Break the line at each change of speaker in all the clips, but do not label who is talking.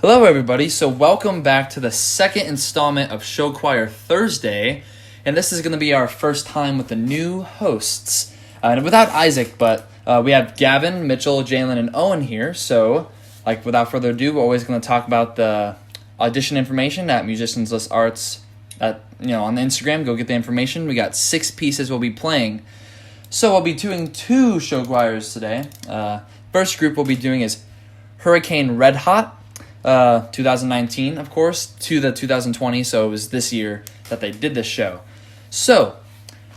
Hello, everybody. So welcome back to the second installment of Show Choir Thursday. And this is going to be our first time with the new hosts. Without Isaac, but we have Gavin, Mitchell, Jaelyn, and Owen here. So, without further ado, we're always going to talk about the audition information at Musicians List Arts on the Instagram. Go get the information. We got 6 pieces we'll be playing. So we'll be doing 2 show choirs today. First group we'll be doing is Hurricane Red Hot. 2019, of course, to the 2020, so it was this year that they did this show. So,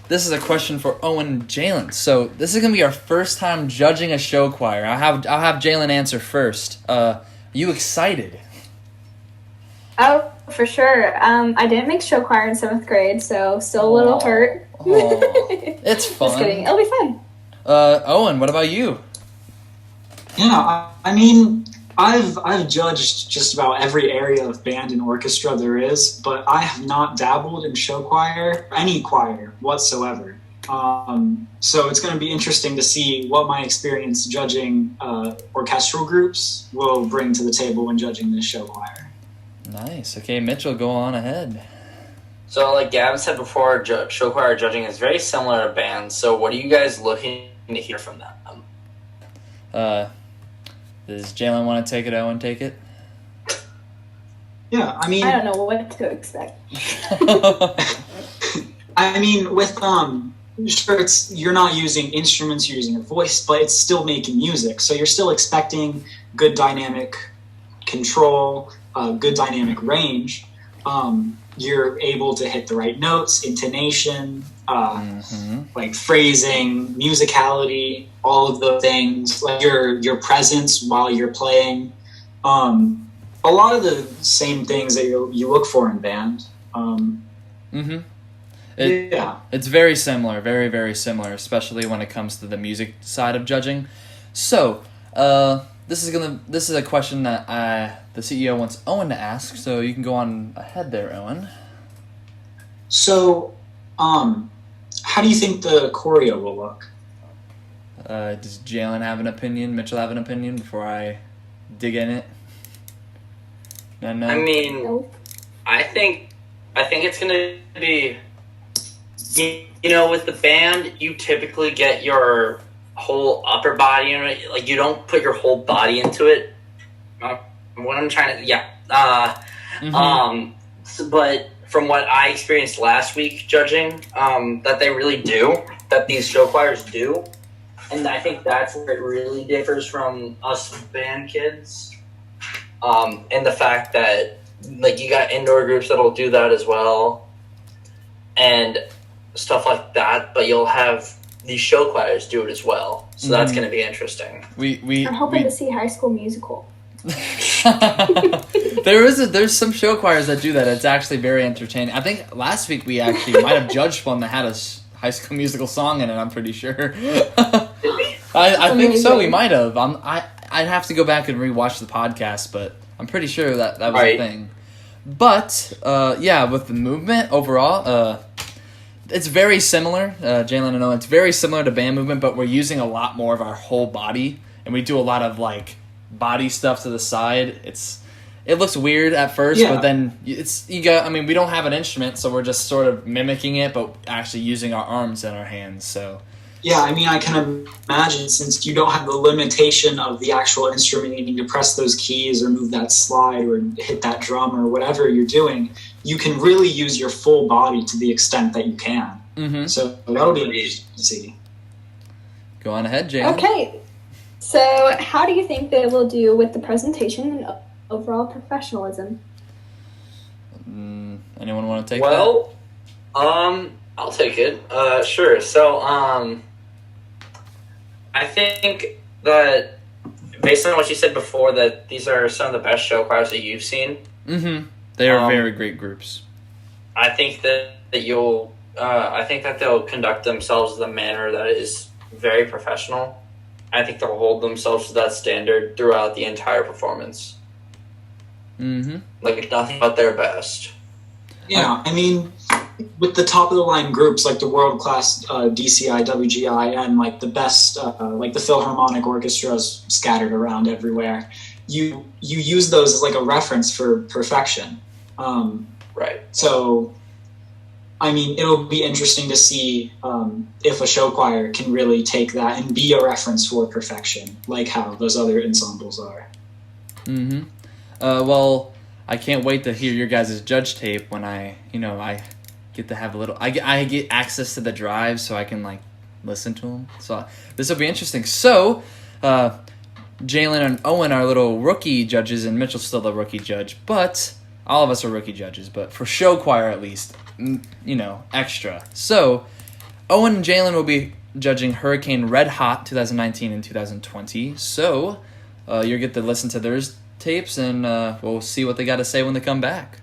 this is a question for Owen and Jaelyn. So, this is going to be our first time judging a show choir. I'll have Jaelyn answer first. You excited?
Oh, for sure. I didn't make show choir in 7th grade, so still a little hurt.
It's fun.
Just kidding. It'll be fun.
Owen, what about you?
Yeah, I mean, I've judged just about every area of band and orchestra there is, but I have not dabbled in show choir, any choir whatsoever. So it's going to be interesting to see what my experience judging orchestral groups will bring to the table when judging this show choir.
Nice. Okay, Mitchell, go on ahead.
So like Gavin said before, show choir judging is very similar to bands. So what are you guys looking to hear from them?
Does Jaelyn want to take it? Owen, take it?
Yeah, I mean,
I don't know what to expect.
I mean, with sure, you're not using instruments, you're using a voice, but it's still making music. So you're still expecting good dynamic control, good dynamic range. You're able to hit the right notes, intonation, like phrasing, musicality, all of the things, like your presence while you're playing. A lot of the same things that you look for in band.
It's very similar, very, very similar, especially when it comes to the music side of judging. So, this is a question that the CEO wants Owen to ask, so you can go on ahead there, Owen.
So, how do you think the choreo will look?
Does Jaelyn have an opinion? Mitchell have an opinion before I dig in it? No.
I mean, I think it's gonna be, with the band, you typically get your whole upper body in it. Like, you don't put your whole body into it. What I'm trying to, but from what I experienced last week judging, that they really do, that these show choirs do. And I think that's where it really differs from us band kids. And the fact that, you got indoor groups that'll do that as well. And stuff like that. But you'll have these show choirs do it as well. So that's going to be interesting.
I'm hoping to see High School Musical.
There's some show choirs that do that. It's actually very entertaining. I think last week we actually might have judged one that had a High School Musical song in it. I'm pretty sure. I think so. We might have. I'd have to go back and rewatch the podcast, but I'm pretty sure that was a thing. But with the movement overall, it's very similar. Jaelyn and Owen, it's very similar to band movement, but we're using a lot more of our whole body, and we do a lot of body stuff to the side. It looks weird at first, but then we don't have an instrument, so we're just sort of mimicking it, but actually using our arms and our hands. So
yeah, I mean, I can imagine, since you don't have the limitation of the actual instrument needing to press those keys or move that slide or hit that drum or whatever you're doing, you can really use your full body to the extent that you can. So that'll be interesting to see.
Go on ahead, Jaelyn.
Okay. So, how do you think they will do with the presentation and overall professionalism?
Anyone want to take
that? I'll take it. Sure. So, I think that based on what you said before, that these are some of the best show choirs that you've seen.
They are very great groups.
I think that they'll conduct themselves in a manner that is very professional. I think they'll hold themselves to that standard throughout the entire performance. Nothing but their best.
Yeah, I mean, with the top of the line groups like the world class DCI, WGI, and the best the Philharmonic orchestras scattered around everywhere, you use those as like a reference for perfection.
Right.
So, I mean, it'll be interesting to see if a show choir can really take that and be a reference for perfection, like how those other ensembles are.
Mm-hmm. Well, I can't wait to hear your guys' judge tape when I get to have a little. I get access to the drive so I can like listen to them. So this will be interesting. So, Jaelyn and Owen are little rookie judges, and Mitchell's still the rookie judge. But all of us are rookie judges. But for show choir, at least, extra. So, Owen and Jaelyn will be judging Hurricane Red Hot 2019 and 2020. So, you'll get to listen to their tapes, and we'll see what they got to say when they come back.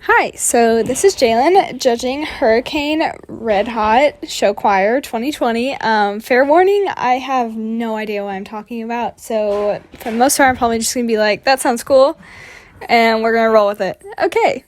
Hi, so this is Jaelyn judging Hurricane Red Hot Show Choir 2020. Fair warning, I have no idea what I'm talking about, so for the most part I'm probably just going to be like, that sounds cool, and we're going to roll with it. Okay.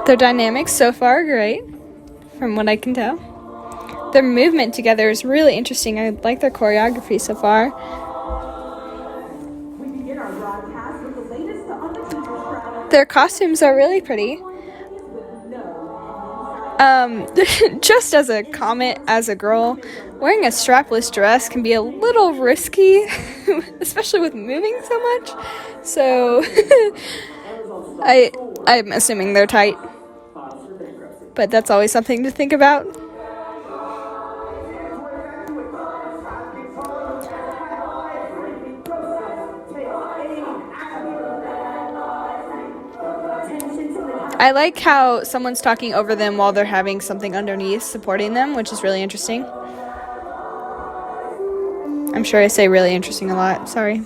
Their dynamics so far are great, from what I can tell. Their movement together is really interesting. I like their choreography so far. Their costumes are really pretty. Just as a comment, as a girl, wearing a strapless dress can be a little risky, especially with moving so much. So, I'm assuming they're tight. But that's always something to think about. I like how someone's talking over them while they're having something underneath supporting them, which is really interesting. I'm sure I say really interesting a lot. Sorry.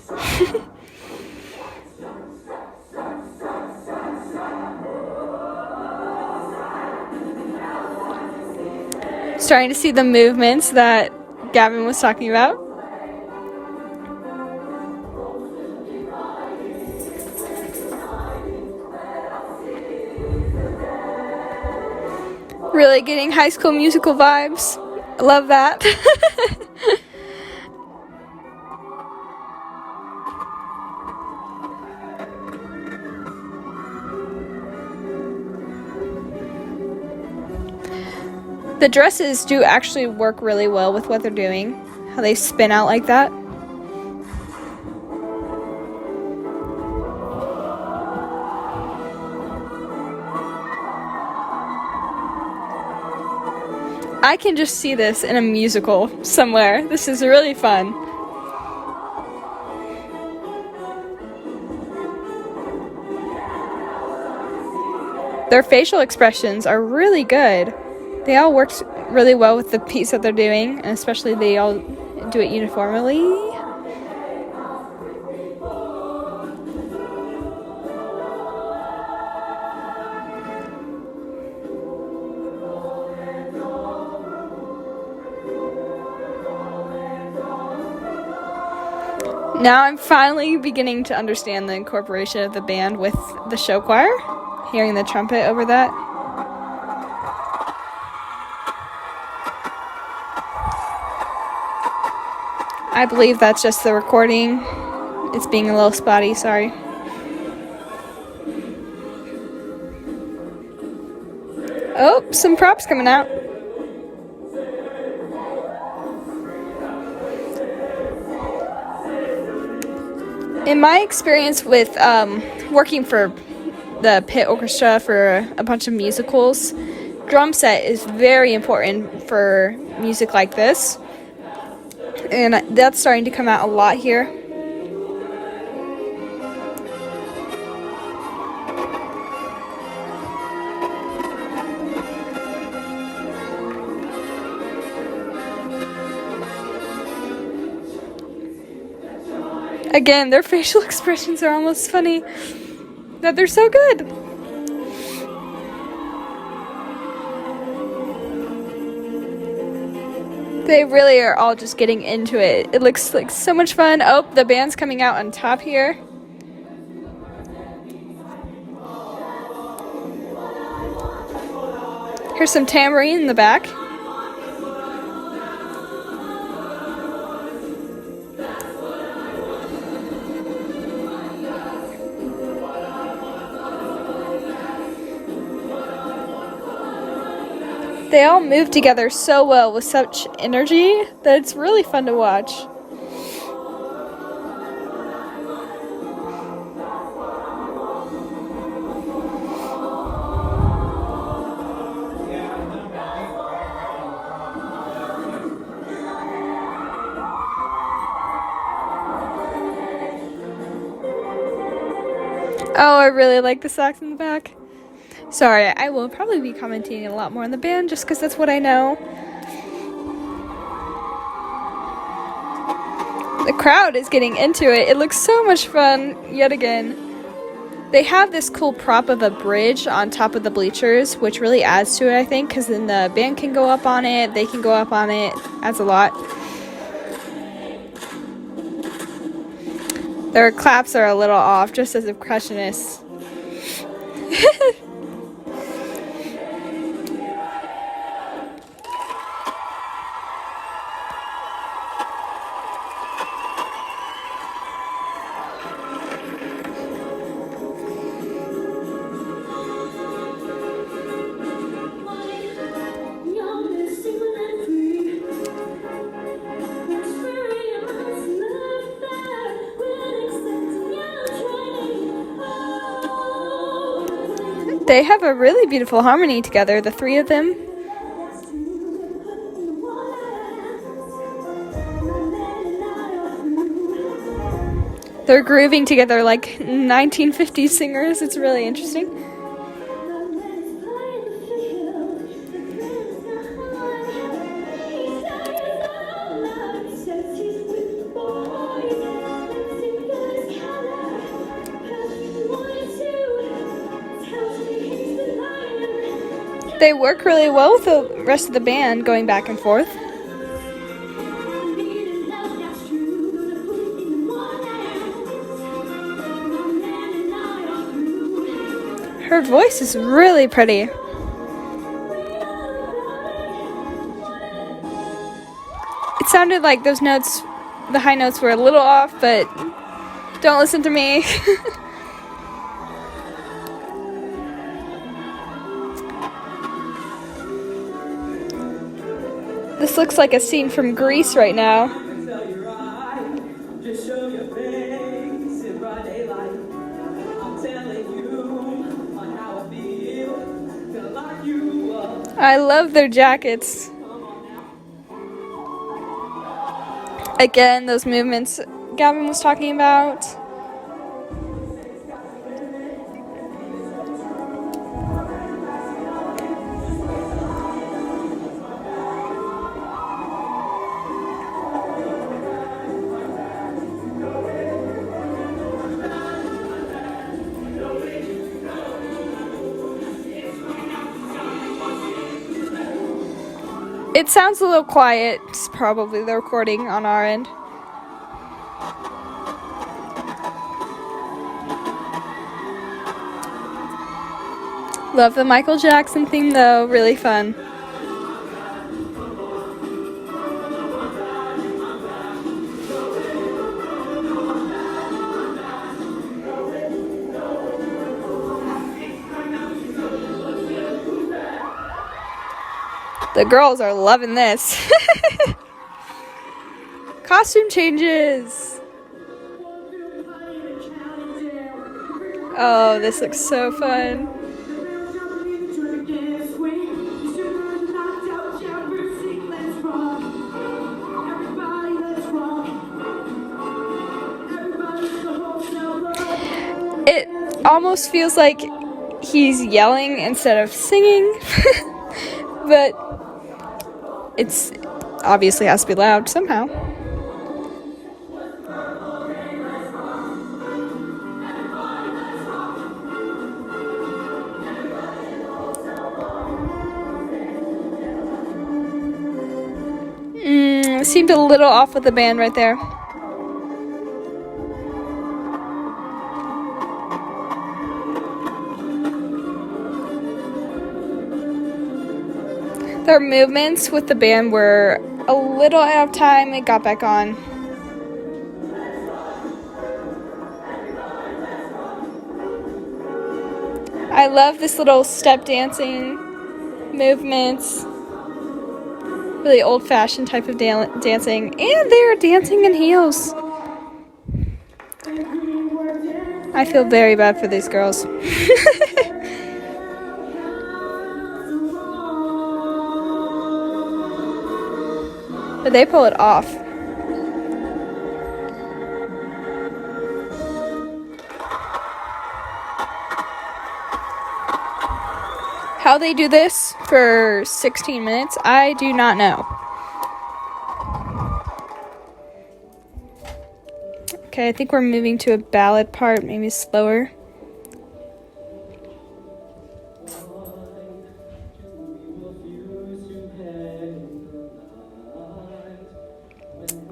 Starting to see the movements that Gavin was talking about. Really getting High School Musical vibes. I love that. The dresses do actually work really well with what they're doing, how they spin out like that. I can just see this in a musical somewhere. This is really fun. Their facial expressions are really good. They all worked really well with the piece that they're doing, and especially they all do it uniformly. Now I'm finally beginning to understand the incorporation of the band with the show choir, hearing the trumpet over that. I believe that's just the recording. It's being a little spotty, sorry. Oh, some props coming out. In my experience with working for the pit orchestra for a bunch of musicals, drum set is very important for music like this. And that's starting to come out a lot here. Again, their facial expressions are almost funny that they're so good. They really are all just getting into it. It looks like so much fun. Oh, the band's coming out on top here. Here's some tambourine in the back. They all move together so well with such energy that it's really fun to watch. Oh, I really like the sax in the back. Sorry, I will probably be commenting a lot more on the band just because that's what I know. The crowd is getting into it. It looks so much fun yet again. They have this cool prop of a bridge on top of the bleachers, which really adds to it, I think, because then the band can go up on it, they can go up on it. Adds a lot. Their claps are a little off, just as a percussionist. They have a really beautiful harmony together, the three of them. They're grooving together like 1950s singers. It's really interesting. They work really well with the rest of the band going back and forth. Her voice is really pretty. It sounded like those notes, the high notes were a little off, but don't listen to me. This looks like a scene from Greece right now. I love their jackets. Again, those movements Gavin was talking about. It sounds a little quiet. It's probably the recording on our end. Love the Michael Jackson theme though, really fun. The girls are loving this. Costume changes. Oh, this looks so fun. It almost feels like he's yelling instead of singing. But it's obviously has to be loud somehow. It seemed a little off with the band right there. Their movements with the band were a little out of time. It got back on. I love this little step dancing movements. Really old-fashioned type of dancing. And they're dancing in heels. I feel very bad for these girls. But they pull it off. How they do this for 16 minutes, I do not know. Okay, I think we're moving to a ballad part, maybe slower.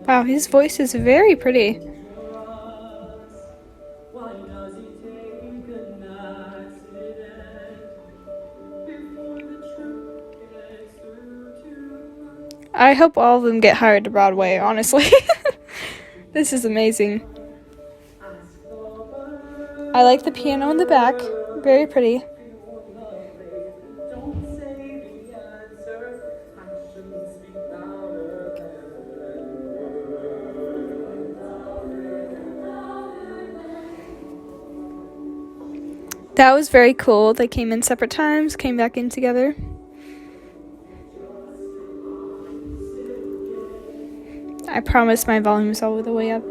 Wow, his voice is very pretty. I hope all of them get hired to Broadway, honestly. This is amazing. I like the piano in the back. Very pretty. That was very cool. They came in separate times, came back in together. I promise my volume is all the way up.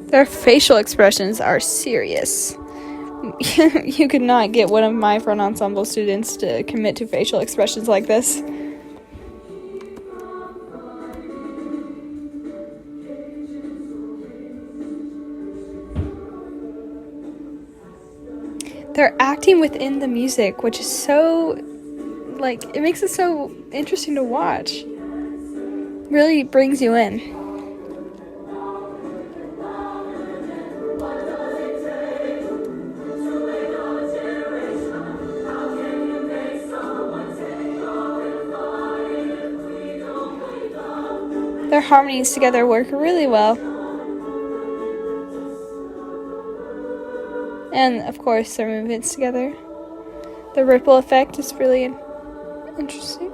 Their facial expressions are serious. You could not get one of my front ensemble students to commit to facial expressions like this. They're acting within the music, which is so, it makes it so interesting to watch. Really brings you in. Their harmonies together work really well. And, of course, their movements together. The ripple effect is really interesting.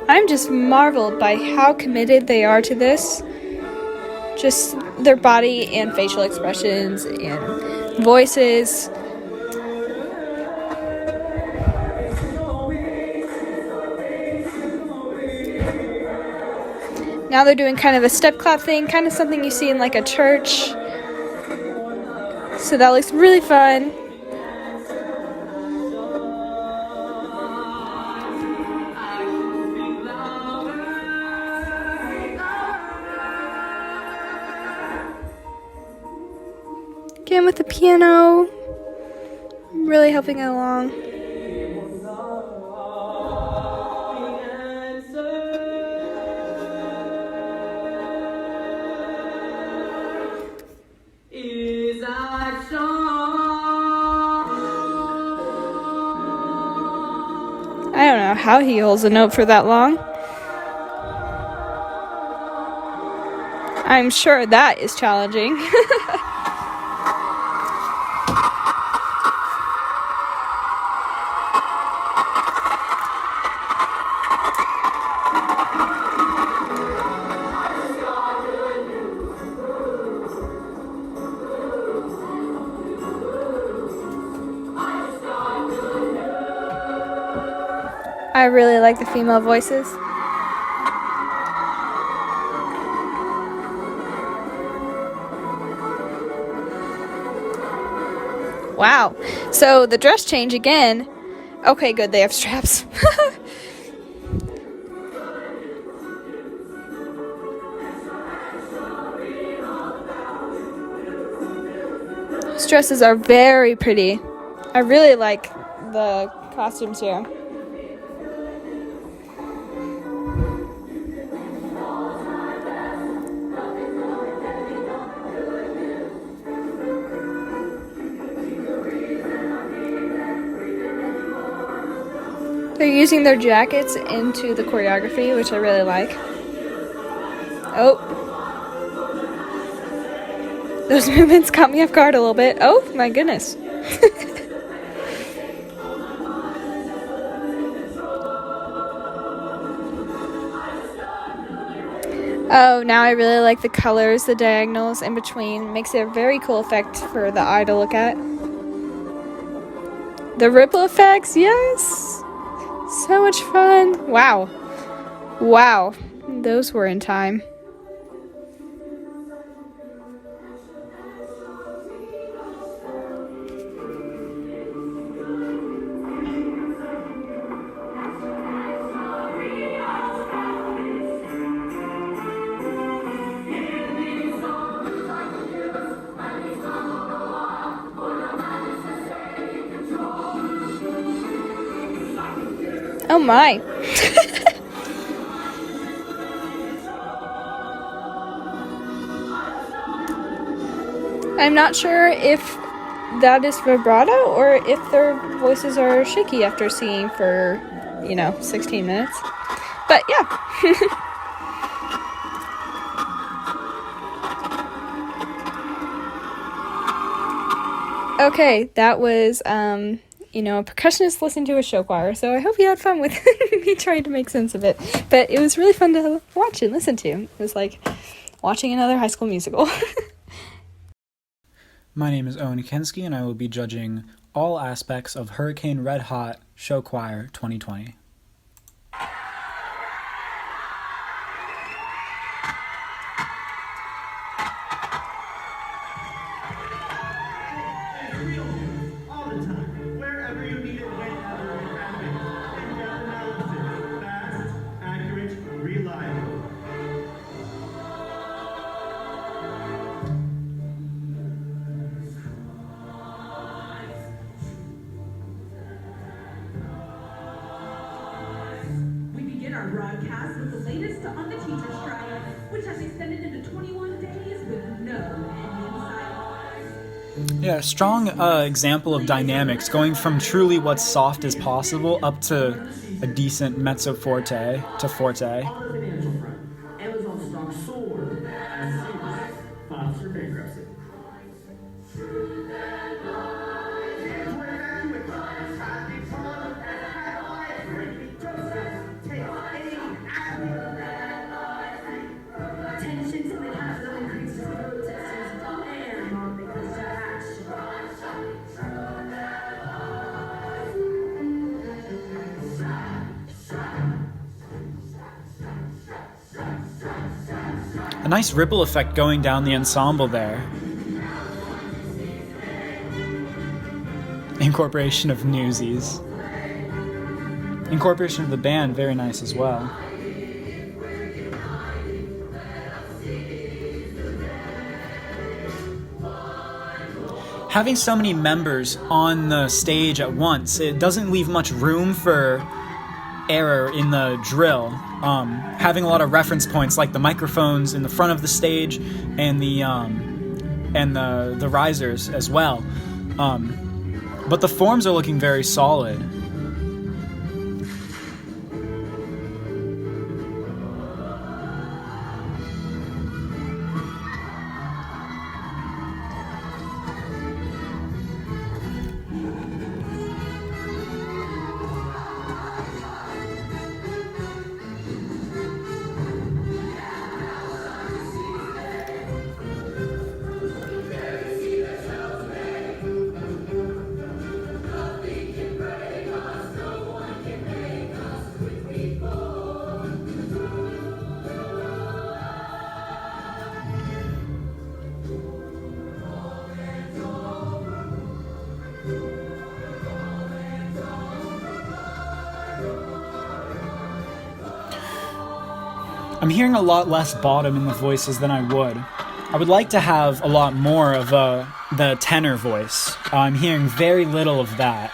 I'm just marveled by how committed they are to this. Just their body and facial expressions and voices. Now they're doing kind of a step clap thing, kind of something you see in like a church. So that looks really fun. Again with the piano, really helping it along. I don't know how he holds a note for that long. I'm sure that is challenging. I really like the female voices. Wow. So the dress change again. Okay, good. They have straps. These dresses are very pretty. I really like the costumes here. They're using their jackets into the choreography, which I really like. Oh. Those movements caught me off guard a little bit. Oh, my goodness. Oh, now I really like the colors, the diagonals in between. Makes it a very cool effect for the eye to look at. The ripple effects, yes! So much fun. Wow. Wow. Those were in time. Oh my. I'm not sure if that is vibrato or if their voices are shaky after singing for, 16 minutes. But yeah. Okay, that was, a percussionist listening to a show choir, so I hope you had fun with me trying to make sense of it. But it was really fun to watch and listen to. It was like watching another High School Musical.
My name is Owen Kensky, and I will be judging all aspects of Hurricane Red Hot Show Choir 2020.
Our broadcast with the latest on the teacher strike, which has extended into 21 days with no end in sight.
Yeah, strong example of dynamics, going from truly what's soft as possible up to a decent mezzo forte to forte.
On the financial front, Amazon stock soared as Sears filed for bankruptcy. Tensions in the capital increases protesters and lawmakers to action.
A nice ripple effect going down the ensemble there. Incorporation of Newsies. Incorporation of the band, very nice as well. Having so many members on the stage at once, it doesn't leave much room for error in the drill. Having a lot of reference points like the microphones in the front of the stage and the risers as well. But the forms are looking very solid. I'm hearing a lot less bottom in the voices than I would. I would like to have a lot more of the tenor voice. I'm hearing very little of that.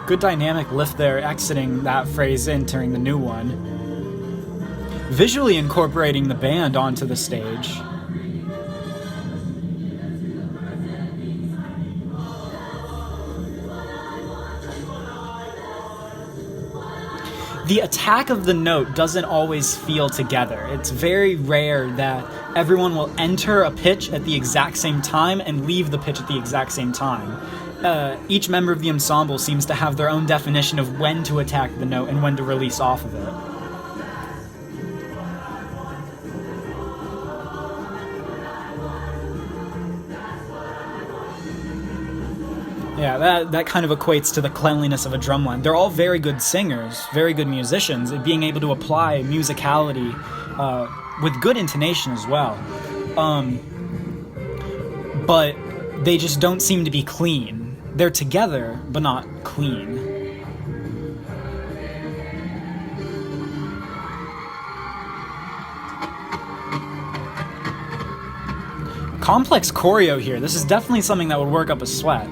Good dynamic lift there, exiting that phrase, entering the new one. Visually incorporating the band onto the stage. The attack of the note doesn't always feel together. It's very rare that everyone will enter a pitch at the exact same time and leave the pitch at the exact same time. Each member of the ensemble seems to have their own definition of when to attack the note and when to release off of it. Yeah, that kind of equates to the cleanliness of a drumline. They're all very good singers, very good musicians, at being able to apply musicality with good intonation as well. But they just don't seem to be clean. They're together, but not clean. Complex choreo here. This is definitely something that would work up a sweat.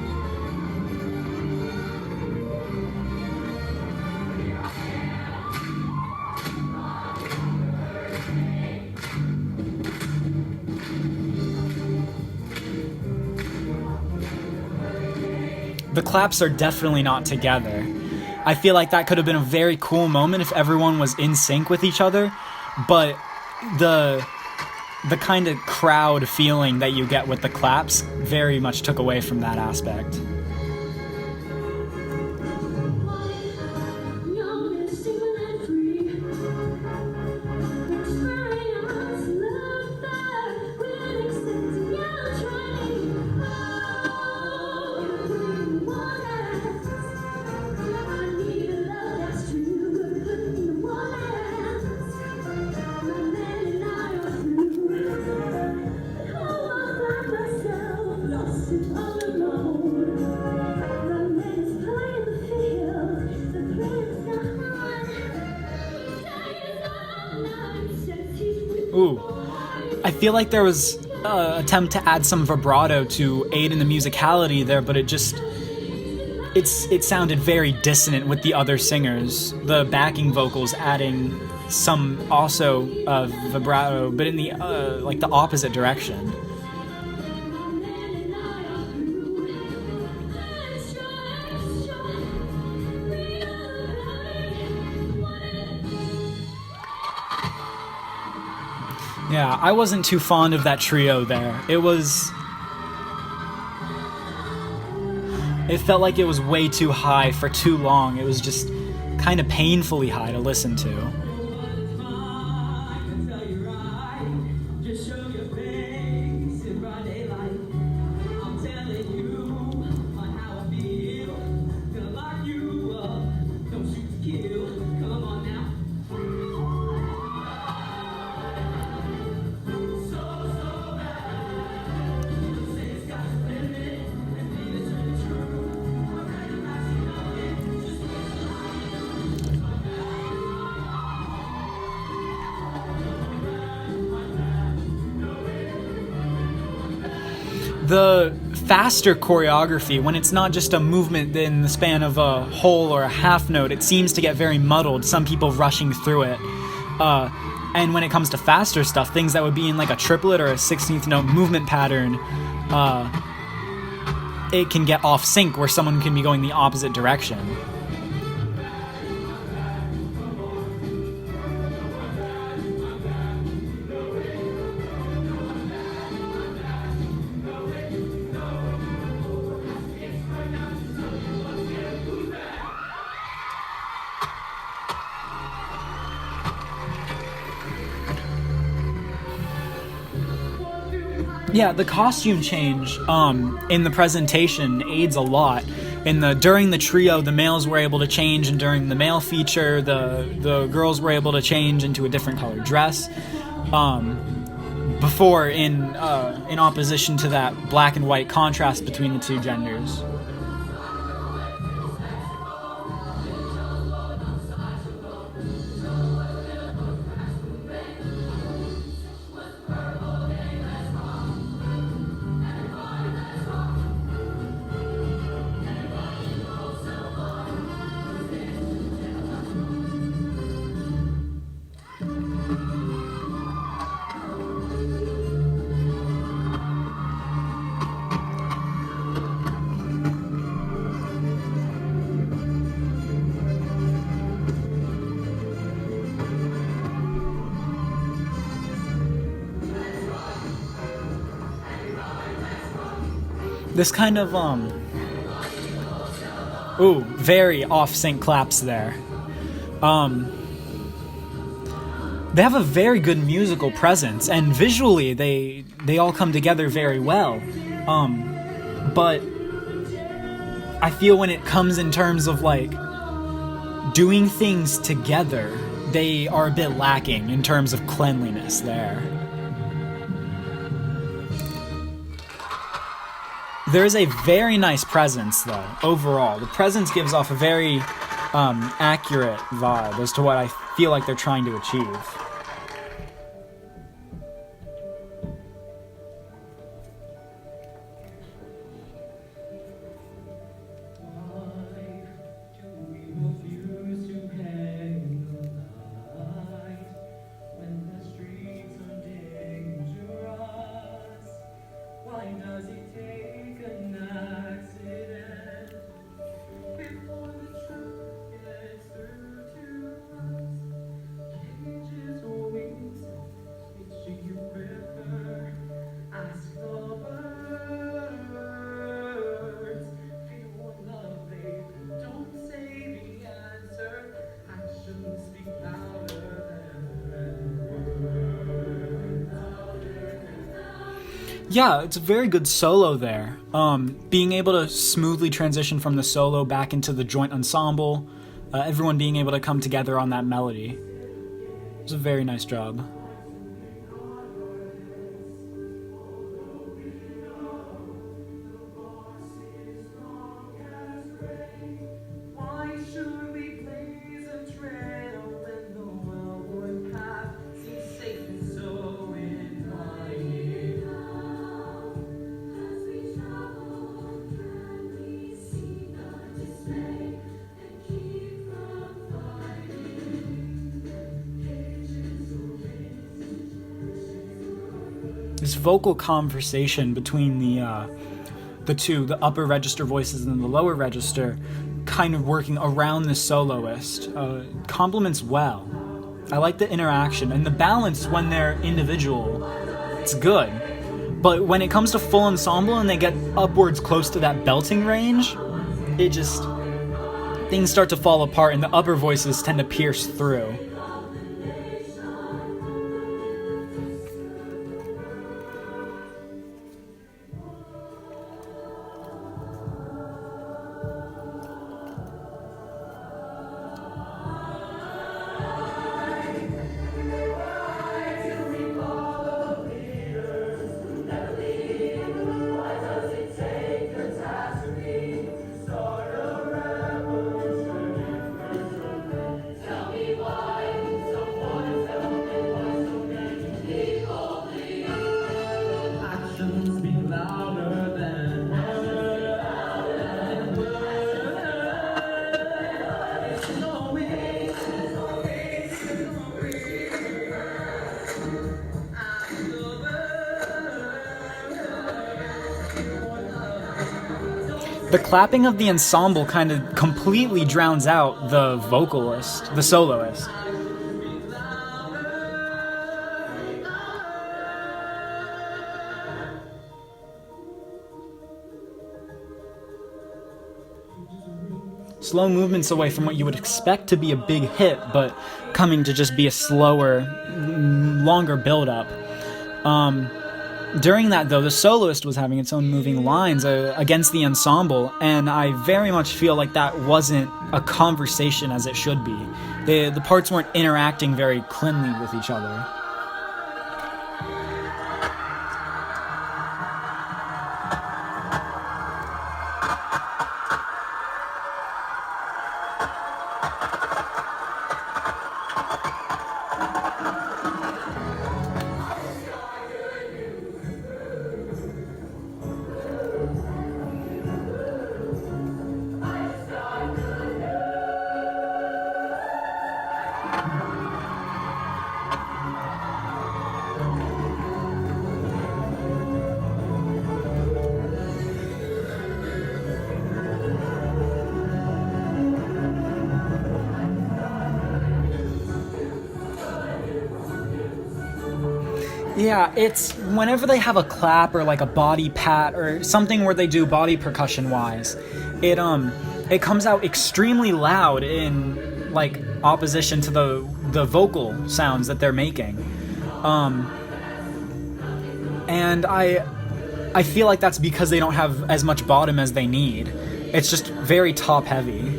The claps are definitely not together. I feel like that could have been a very cool moment if everyone was in sync with each other, but the kind of crowd feeling that you get with the claps very much took away from that aspect. Ooh, I feel like there was an attempt to add some vibrato to aid in the musicality there, but it sounded very dissonant with the other singers. The backing vocals adding some also vibrato, but in the like the opposite direction. Yeah, I wasn't too fond of that trio there. It felt like it was way too high for too long. It was just kind of painfully high to listen to. The faster choreography, when it's not just a movement in the span of a whole or a half note, it seems to get very muddled, some people rushing through it. And when it comes to faster stuff, things that would be in like a triplet or a 16th note movement pattern, it can get off sync where someone can be going the opposite direction. Yeah, the costume change in the presentation aids a lot. During the trio, the males were able to change, and during the male feature, the girls were able to change into a different colored dress. Before, in opposition to that black and white contrast between the two genders. This kind of, very off-sync claps there. They have a very good musical presence, and visually they all come together very well. But I feel when it comes in terms of, like, doing things together, they are a bit lacking in terms of cleanliness there. There is a very nice presence, though, overall. The presence gives off a very accurate vibe as to what I feel like they're trying to achieve. Yeah, it's a very good solo there. Being able to smoothly transition from the solo back into the joint ensemble, everyone being able to come together on that melody. It was a very nice job. This vocal conversation between the two, the upper register voices and the lower register, kind of working around the soloist, complements well. I like the interaction and the balance when they're individual. It's good. But when it comes to full ensemble and they get upwards close to that belting range, things start to fall apart and the upper voices tend to pierce through.
Why
the clapping of the ensemble kind of completely drowns out the vocalist, the soloist. Slow movements away from what you would expect to be a big hit, but coming to just be a slower, longer build-up. During that, though, the soloist was having its own moving lines against the ensemble, and I very much feel like that wasn't a conversation as it should be. The parts weren't interacting very cleanly with each other. Yeah, it's whenever they have a clap or like a body pat or something where they do body percussion wise, it comes out extremely loud in like opposition to the vocal sounds that they're making. And I feel like that's because they don't have as much bottom as they need. It's just very top heavy.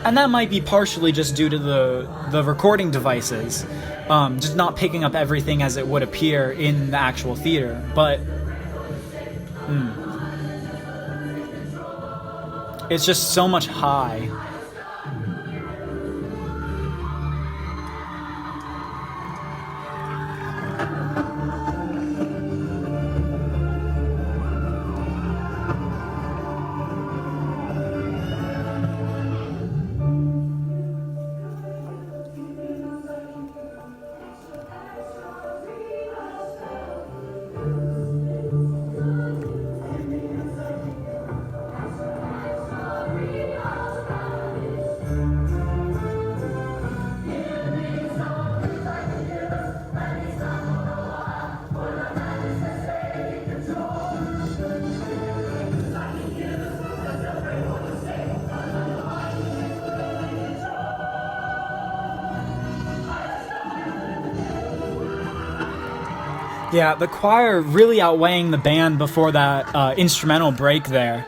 And that might be partially just due to the recording devices, just not picking up everything as it would appear in the actual theater. But it's just so much high. Yeah, the choir really outweighing the band before that instrumental break there.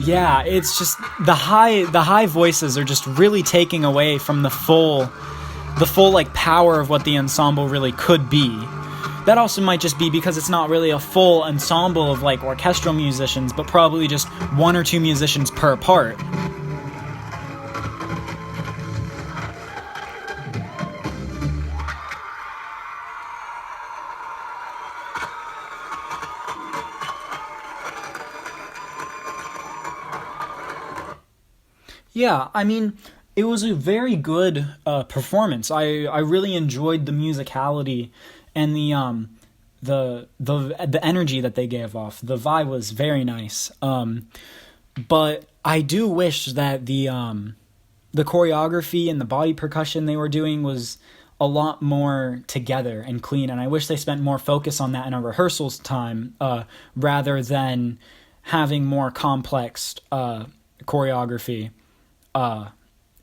Yeah, it's just the high voices are just really taking away from the full like power of what the ensemble really could be. That also might just be because it's not really a full ensemble of like orchestral musicians, but probably just one or two musicians per part. Yeah, I mean, it was a very good performance. I really enjoyed the musicality and the energy that they gave off. The vibe was very nice. But I do wish that the choreography and the body percussion they were doing was a lot more together and clean, and I wish they spent more focus on that in a rehearsals time rather than having more complex choreography.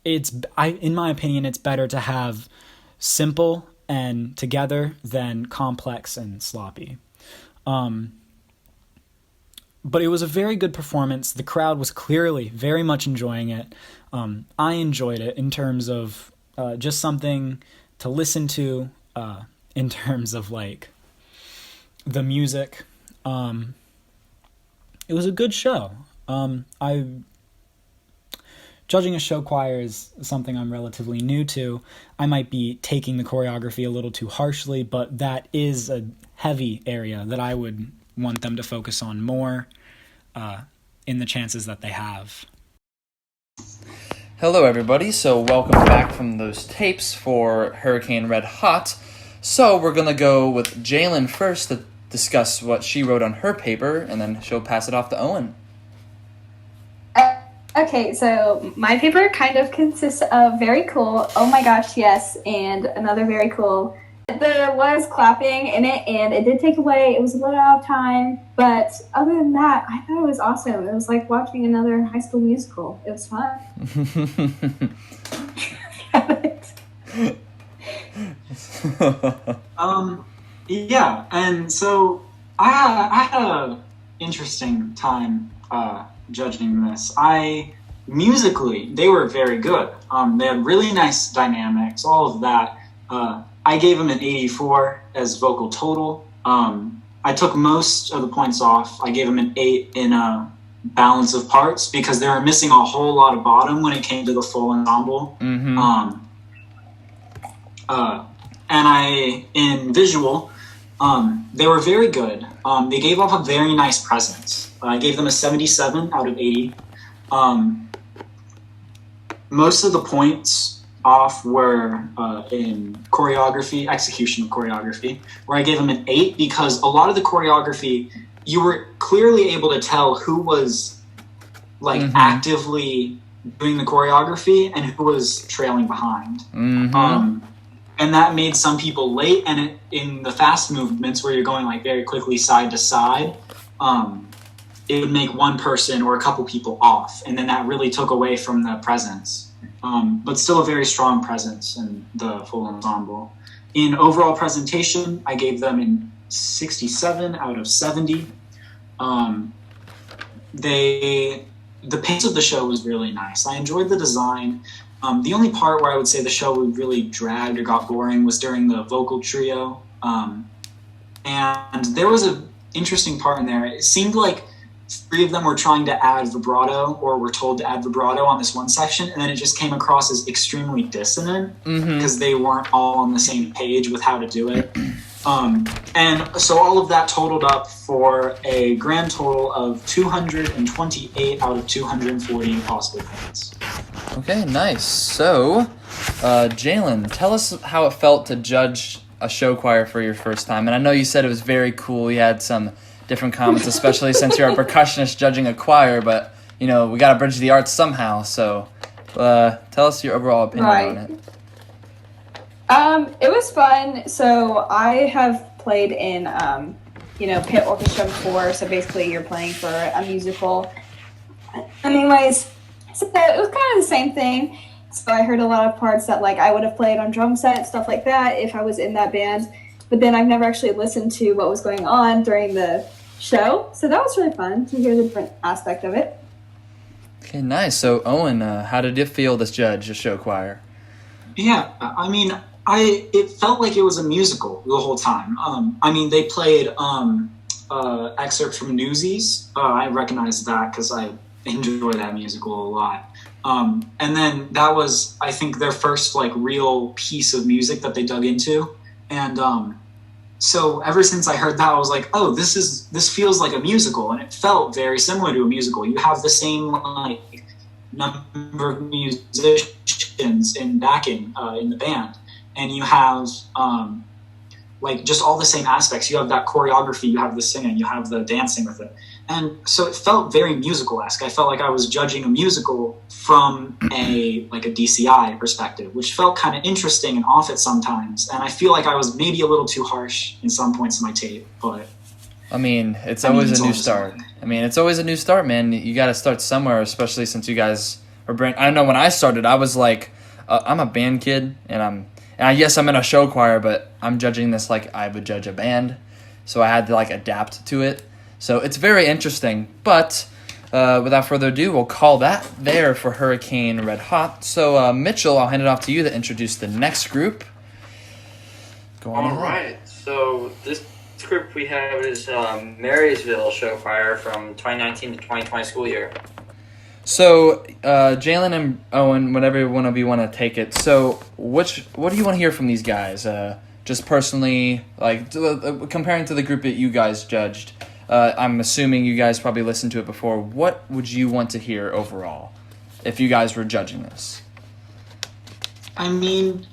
In my opinion, it's better to have simple and together than complex and sloppy. But it was a very good performance. The crowd was clearly very much enjoying it. I enjoyed it in terms of just something to listen to, in terms of like the music. It was a good show. Judging a show choir is something I'm relatively new to. I might be taking the choreography a little too harshly, but that is a heavy area that I would want them to focus on more in the chances that they have.
Hello, everybody. So welcome back from those tapes for Hurricane Red Hot. So we're going to go with Jaelyn first to discuss what she wrote on her paper, and then she'll pass it off to Owen.
Okay, so my paper kind of consists of very cool, oh my gosh, yes, and another very cool. There was clapping in it, and it did take away, it was a little out of time, but other than that, I thought it was awesome. It was like watching another High School Musical. It was fun.
Yeah, and so I had a interesting time judging this. Musically, they were very good. They had really nice dynamics, all of that. I gave them an 84 as vocal total. I took most of the points off. I gave them an 8 in balance of parts because they were missing a whole lot of bottom when it came to the full ensemble.
Mm-hmm.
And in visual, they were very good. They gave off a very nice presence. I gave them a 77 out of 80. Most of the points off were in choreography, execution of choreography, where I gave them an 8 because a lot of the choreography, you were clearly able to tell who was actively doing the choreography and who was trailing behind.
Mm-hmm.
And that made some people late, and in the fast movements where you're going like very quickly side to side, it would make one person or a couple people off, and then that really took away from the presence. But still a very strong presence in the full ensemble. In overall presentation, I gave them a 67 out of 70. The pace of the show was really nice. I enjoyed the design. The only part where I would say the show really dragged or got boring was during the vocal trio. And there was an interesting part in there. It seemed like 3 of them were trying to add vibrato or were told to add vibrato on this one section, and then it just came across as extremely dissonant because they weren't all on the same page with how to do it. And so all of that totaled up for a grand total of 228 out of 240 possible points.
Okay, nice. So, Jaelyn, tell us how it felt to judge a show choir for your first time. And I know you said it was very cool. You had some different comments, especially since you're a percussionist judging a choir, but, you know, we got to bridge the arts somehow. So, tell us your overall opinion on it.
It was fun. So I have played in, pit orchestra before. So basically you're playing for a musical. Anyways, so it was kind of the same thing. So I heard a lot of parts that I would have played on drum set, stuff like that, if I was in that band. But then I've never actually listened to what was going on during the show. So that was really fun to hear the different aspect of it.
Okay, nice. So Owen, how did it feel to judge a show choir?
Yeah, I mean, it felt like it was a musical the whole time. They played excerpts from Newsies. I recognize that because I enjoy that musical a lot. And then that was, I think, their first real piece of music that they dug into. And so ever since I heard that, I was like, oh, this feels like a musical, and it felt very similar to a musical. You have the same number of musicians in backing in the band, and you have just all the same aspects. You have that choreography, you have the singing, you have the dancing with it. And so it felt very musical-esque. I felt like I was judging a musical from a DCI perspective, which felt kind of interesting and off at sometimes. And I feel like I was maybe a little too harsh in some points of my tape, but
I mean, it's always a new start. It's always a new start, man. You got to start somewhere, especially since you guys are brand. I know when I started, I was like, I'm a band kid, and yes, I'm in a show choir, but I'm judging this like I would judge a band, so I had to adapt to it. So it's very interesting, but without further ado, we'll call that there for Hurricane Red Hot. So Mitchell, I'll hand it off to you to introduce the next group. Go on.
All right. So this group we have is Marysville Show Choir from 2019 to 2020 school year.
So Jaelyn and Owen, whenever one of you want to take it. So what do you want to hear from these guys? Just personally, comparing to the group that you guys judged. I'm assuming you guys probably listened to it before. What would you want to hear overall if you guys were judging this?
I mean,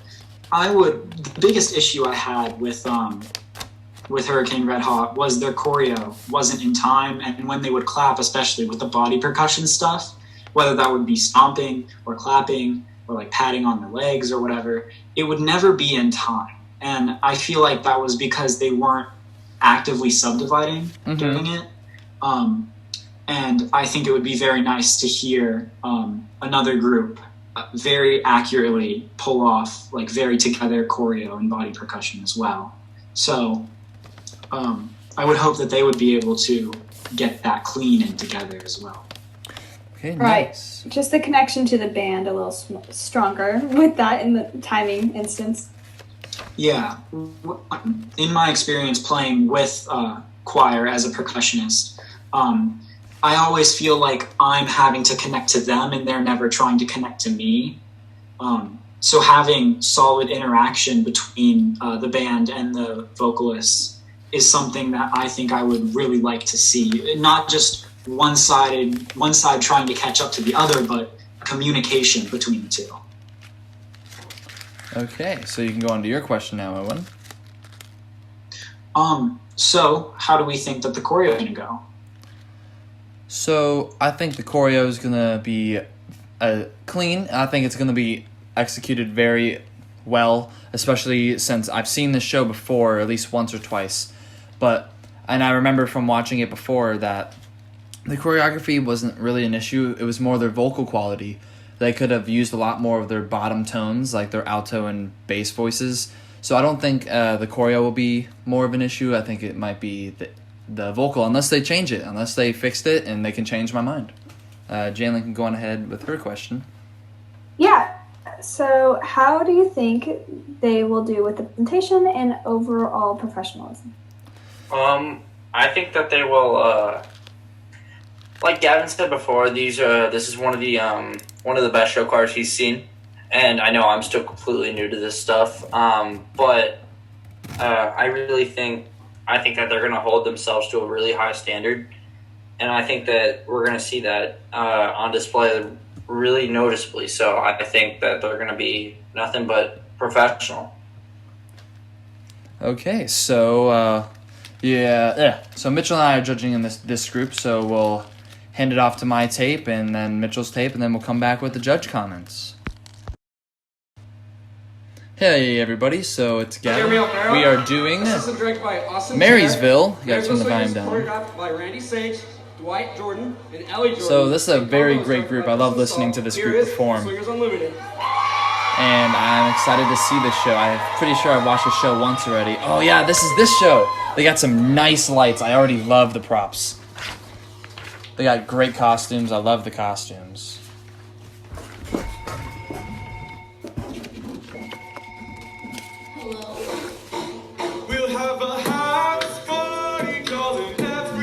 The biggest issue I had with Hurricane Red Hot was their choreo wasn't in time, and when they would clap, especially with the body percussion stuff, whether that would be stomping or clapping or like patting on their legs or whatever, it would never be in time. And I feel like that was because they weren't actively subdividing during it. And I think it would be very nice to hear another group very accurately pull off like very together choreo and body percussion as well. So I would hope that they would be able to get that clean and together as well.
Okay,
Right.
nice.
Just the connection to the band a little stronger with that in the timing instance.
Yeah. In my experience playing with choir as a percussionist, I always feel like I'm having to connect to them and they're never trying to connect to me. So having solid interaction between the band and the vocalists is something that I think I would really like to see. Not just one side trying to catch up to the other, but communication between the two.
Okay, so you can go on to your question now, Owen.
So how do we think that the choreo is going to go?
So I think the choreo is going to be clean. I think it's going to be executed very well, especially since I've seen this show before, at least once or twice. And I remember from watching it before that the choreography wasn't really an issue. It was more their vocal quality. They could have used a lot more of their bottom tones, like their alto and bass voices. So I don't think the choreo will be more of an issue. I think it might be the vocal, unless they change it, unless they fixed it, and they can change my mind. Jaelyn can go on ahead with her question.
Yeah. So how do you think they will do with the presentation and overall professionalism?
I think that they will, like Gavin said before, this is one of the best show choirs he's seen. And I know I'm still completely new to this stuff. But I think that they're going to hold themselves to a really high standard. And I think that we're going to see that on display really noticeably. So I think that they're going to be nothing but professional.
Okay, so so Mitchell and I are judging in this group, so we'll hand it off to my tape and then Mitchell's tape, and then we'll come back with the judge comments. Hey everybody, so it's Gavin. We are doing Marysville. You gotta turn the volume down. So this is a very great group. I love listening to this group perform. And I'm excited to see this show. I'm pretty sure I've watched the show once already. Oh yeah, this is this show. They got some nice lights. I already love the props. They got great costumes. I love the costumes.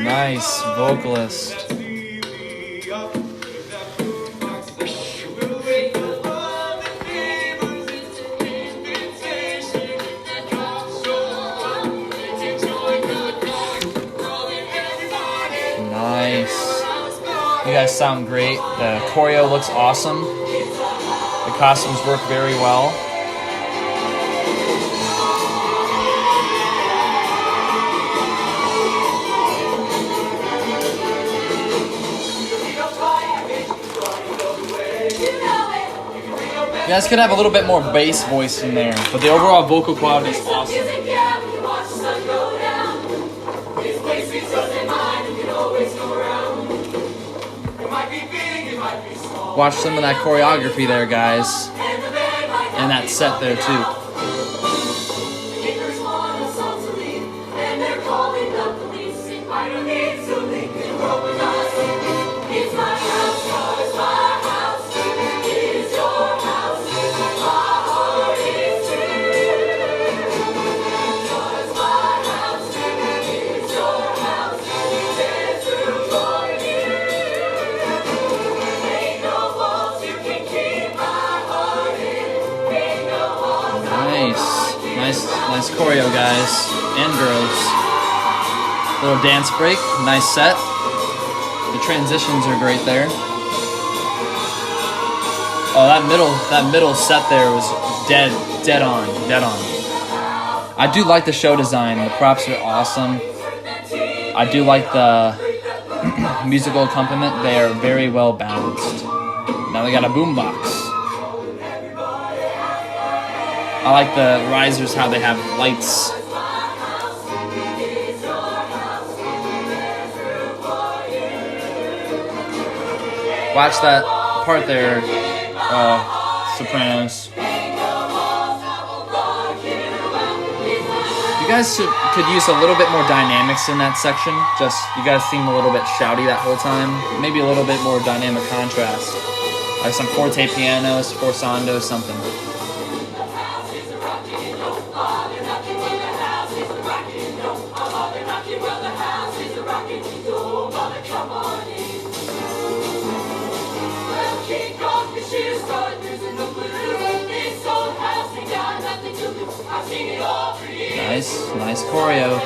Nice vocalist. Nice. You guys sound great. The choreo looks awesome. The costumes work very well. You guys could have a little bit more bass voice in there, but the overall vocal quality is awesome. Watch some of that choreography there, guys. And that set there, too. Nice choreo, guys and girls. Little dance break, nice set. The transitions are great there. Oh, that middle set there was dead on. I do like the show design. The props are awesome. I do like the musical accompaniment. They are very well balanced. Now they got a boombox. I like the risers, how they have lights. Watch that part there, sopranos. You guys could use a little bit more dynamics in that section. Just, you guys seem a little bit shouty that whole time. Maybe a little bit more dynamic contrast. Like some forte pianos, forzando, something. Nice choreo.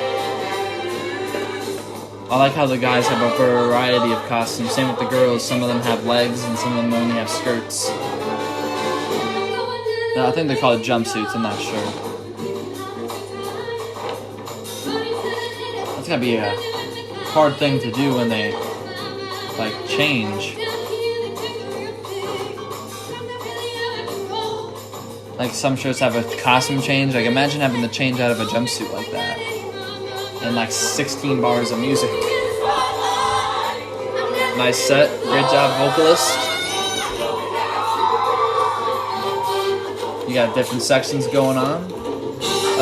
I like how the guys have a variety of costumes. Same with the girls. Some of them have legs and some of them only have skirts. No, I think they call it jumpsuits. I'm not sure. That's gotta be a hard thing to do when they like change. Like some shows have a costume change. Like imagine having to change out of a jumpsuit like that. And like 16 bars of music. Nice set. Great job, vocalist. You got different sections going on.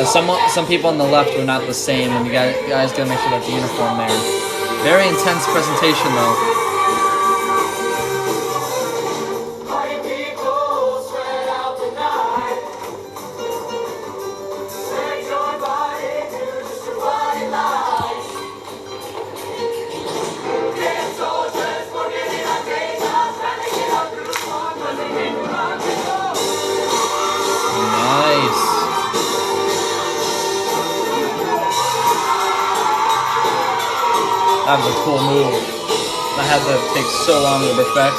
Some people on the left were not the same, and you guys gotta make sure that the uniform there. Very intense presentation though. That was a cool move. I had to take so long to perfect.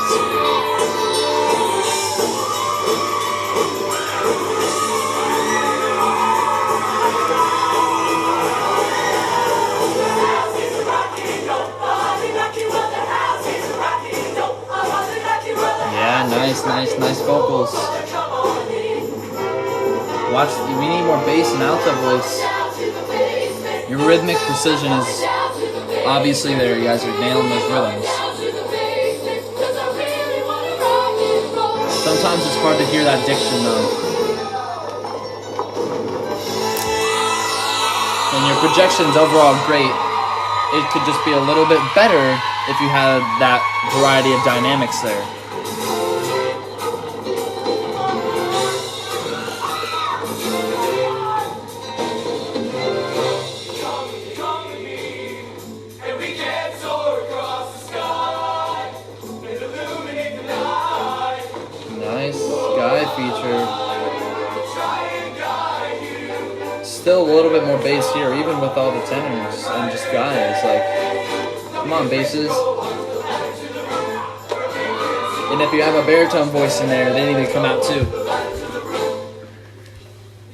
Yeah, nice vocals. Watch, we need more bass and alto voice. Your rhythmic precision is obviously there. You guys are nailing those rhythms. Sometimes it's hard to hear that diction though. And your projection's overall great. It could just be a little bit better if you had that variety of dynamics there. Still a little bit more bass here, even with all the tenors and just guys. Like, come on, basses. And if you have a baritone voice in there, they need to come out too.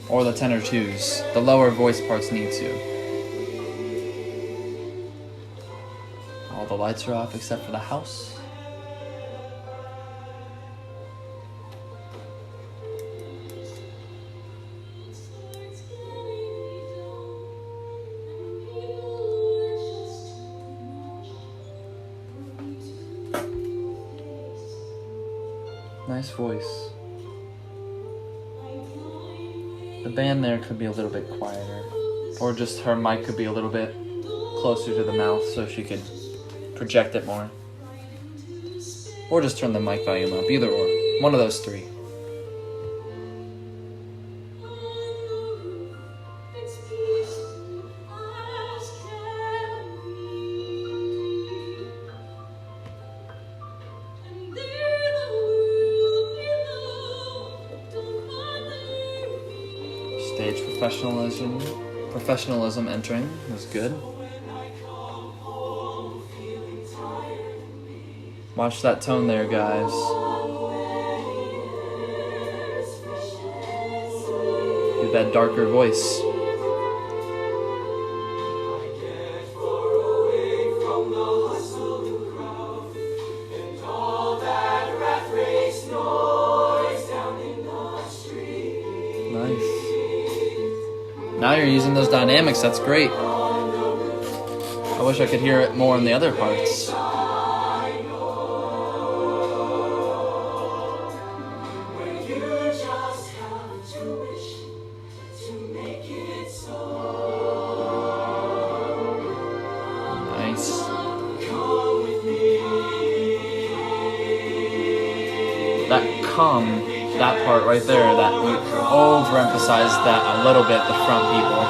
Or the tenor twos. The lower voice parts need to. All the lights are off except for the house. Nice voice. The band there could be a little bit quieter. Or just her mic could be a little bit closer to the mouth so she could project it more. Or just turn the mic volume up. Either or. One of those three. Stage professionalism entering was good. Watch that tone there, guys. with that darker voice. Nice. Now you're using those dynamics. That's great. I wish I could hear it more in the other parts. That part right there, that we overemphasized that a little bit, the front people.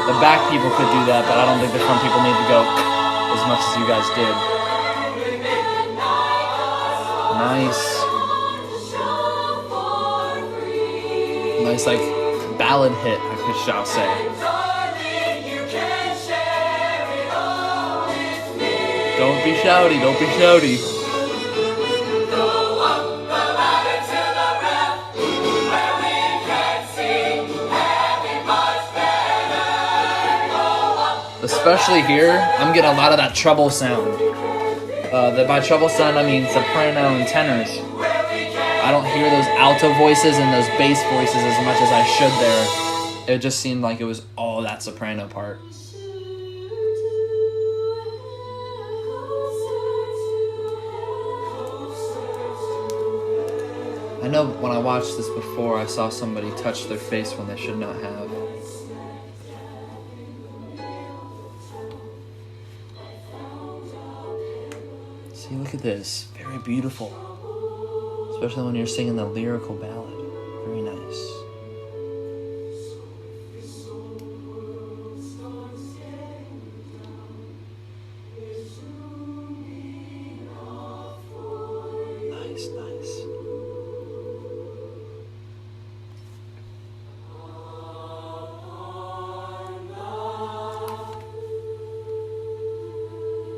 The back people could do that, but I don't think the front people need to go as much as you guys did. Nice. Nice, like, ballad hit, I shall say. Don't be shouty, don't be shouty. Especially here, I'm getting a lot of that treble sound. By treble sound, I mean soprano and tenors. I don't hear those alto voices and those bass voices as much as I should there. It just seemed like it was all that soprano part. I know when I watched this before, I saw somebody touch their face when they should not have. See, look at this. Very beautiful. Especially when you're singing the lyrical ballad. Very nice. Nice, nice.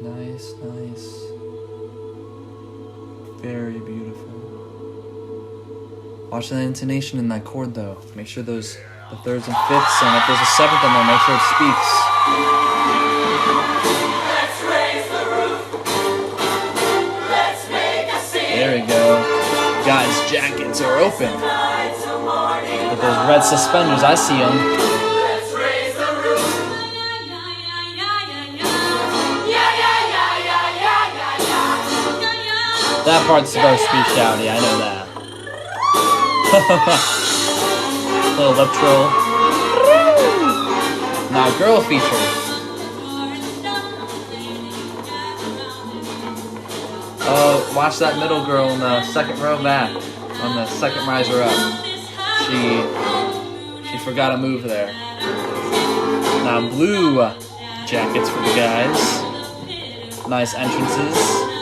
Nice, nice. Very beautiful. Watch the intonation in that chord though. Make sure the thirds and fifths, and if there's a seventh in there, make sure it speaks. Let's raise the roof. Let's make a scene. There we go. Guys' jackets are open. With those red suspenders, I see them. That part's supposed to be shouty, I know that. Little lip troll. Now, girl feature. Oh, watch that middle girl in the second row back. On the second riser up. She forgot a move there. Now, blue jackets for the guys. Nice entrances.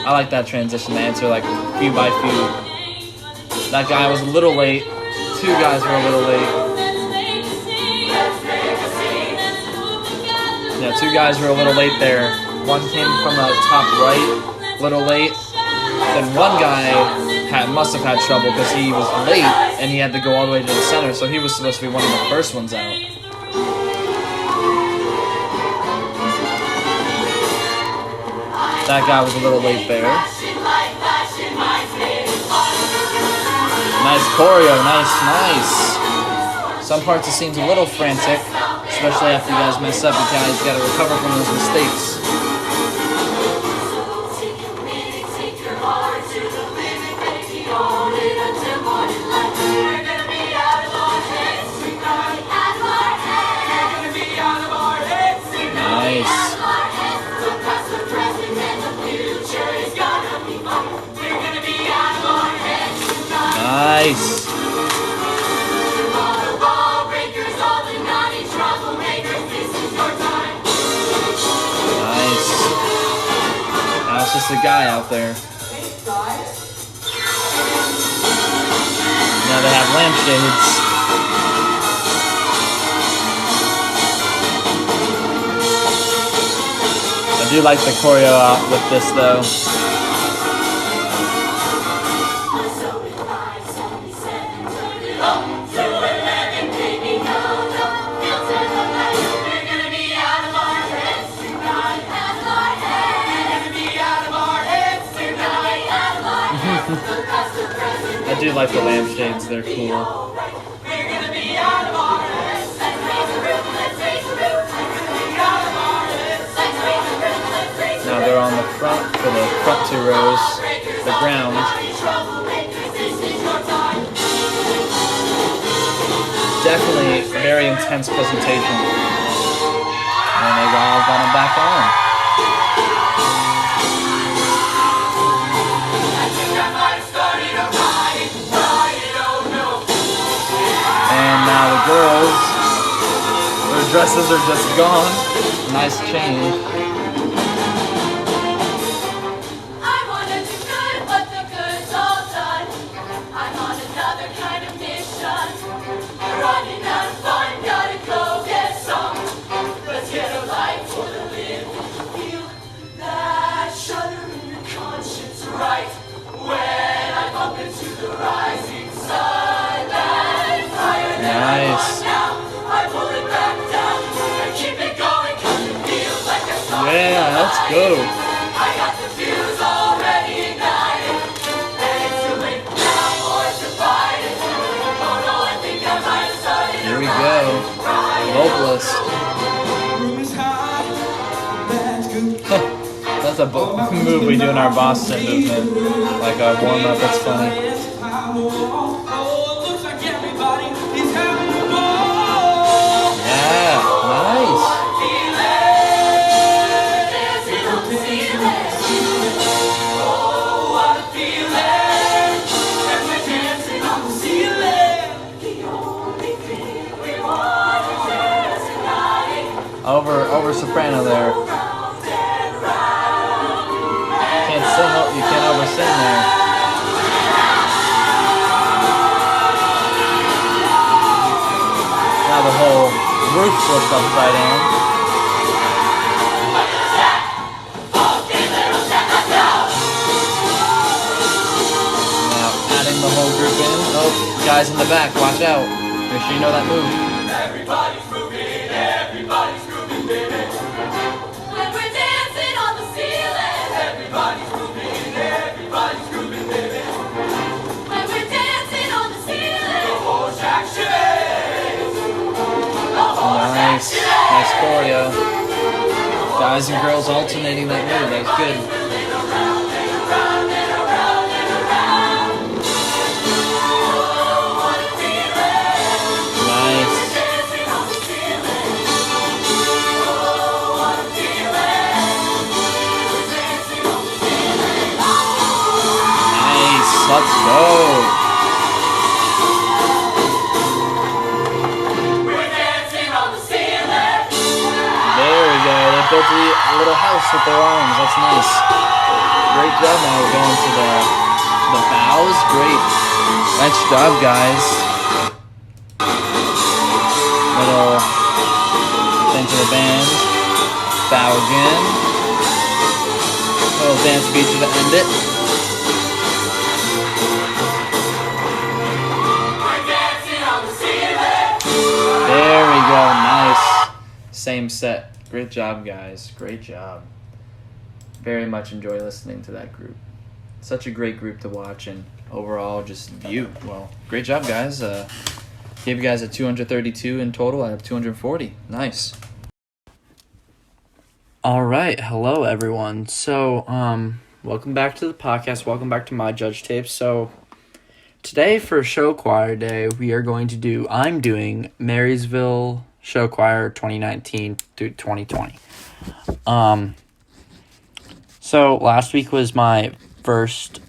I like that transition. They answer like few by few. That guy was a little late. Two guys were a little late. Yeah, two guys were a little late there. One came from the top right, a little late. Then one guy must have had trouble because he was late and he had to go all the way to the center. So he was supposed to be one of the first ones out. That guy was a little late there. Nice choreo, nice. Some parts it seems a little frantic, especially after you guys mess up. You guys got to recover from those mistakes. Nice. Nice. Nice. Now it's just a guy out there. Now they have lampshades. I do like the choreo out with this though. do like the lampshades, they're cool. Now they're on the front for the front 2 rows, the ground. Definitely very intense presentation. And they all got them back on. And now the girls, their dresses are just gone. Nice change. Nice. Yeah, let's go. Here we go. Vocalist. That's a move we do in our Boston movement. Like a warm-up, that's funny. Yeah, nice. Over soprano there. Can't sing, you can't over-sing there. Now the whole roof flipped upside down. Now adding the whole group in. Oh, guys in the back, watch out. Make sure you know that move.
Everybody's moving, everybody's grooving, baby. When we're dancing on the ceiling. Everybody's moving, everybody's grooving, baby. When we're dancing on the ceiling. The whole shack shakes.
Nice. Nice choreo. Guys and girls alternating that move. That was good. Let's go.
We're dancing on the ceiling.
There we go. They built a little house with their arms. That's nice. Great job. Now we're going to the bows. Great. Nice job, guys. Little thing to the band. Bow again. Little dance feature to end it. There we go, nice. Same set. Great job, guys. Great job. Very much enjoy listening to that group. Such a great group to watch and overall just view. Well, great job, guys. Gave you guys a 232 in total out of 240. Nice. All right, hello everyone. So, welcome back to the podcast. Welcome back to my judge tapes. So, today for show choir day, I'm doing Marysville show choir 2019 through 2020. So last week was my first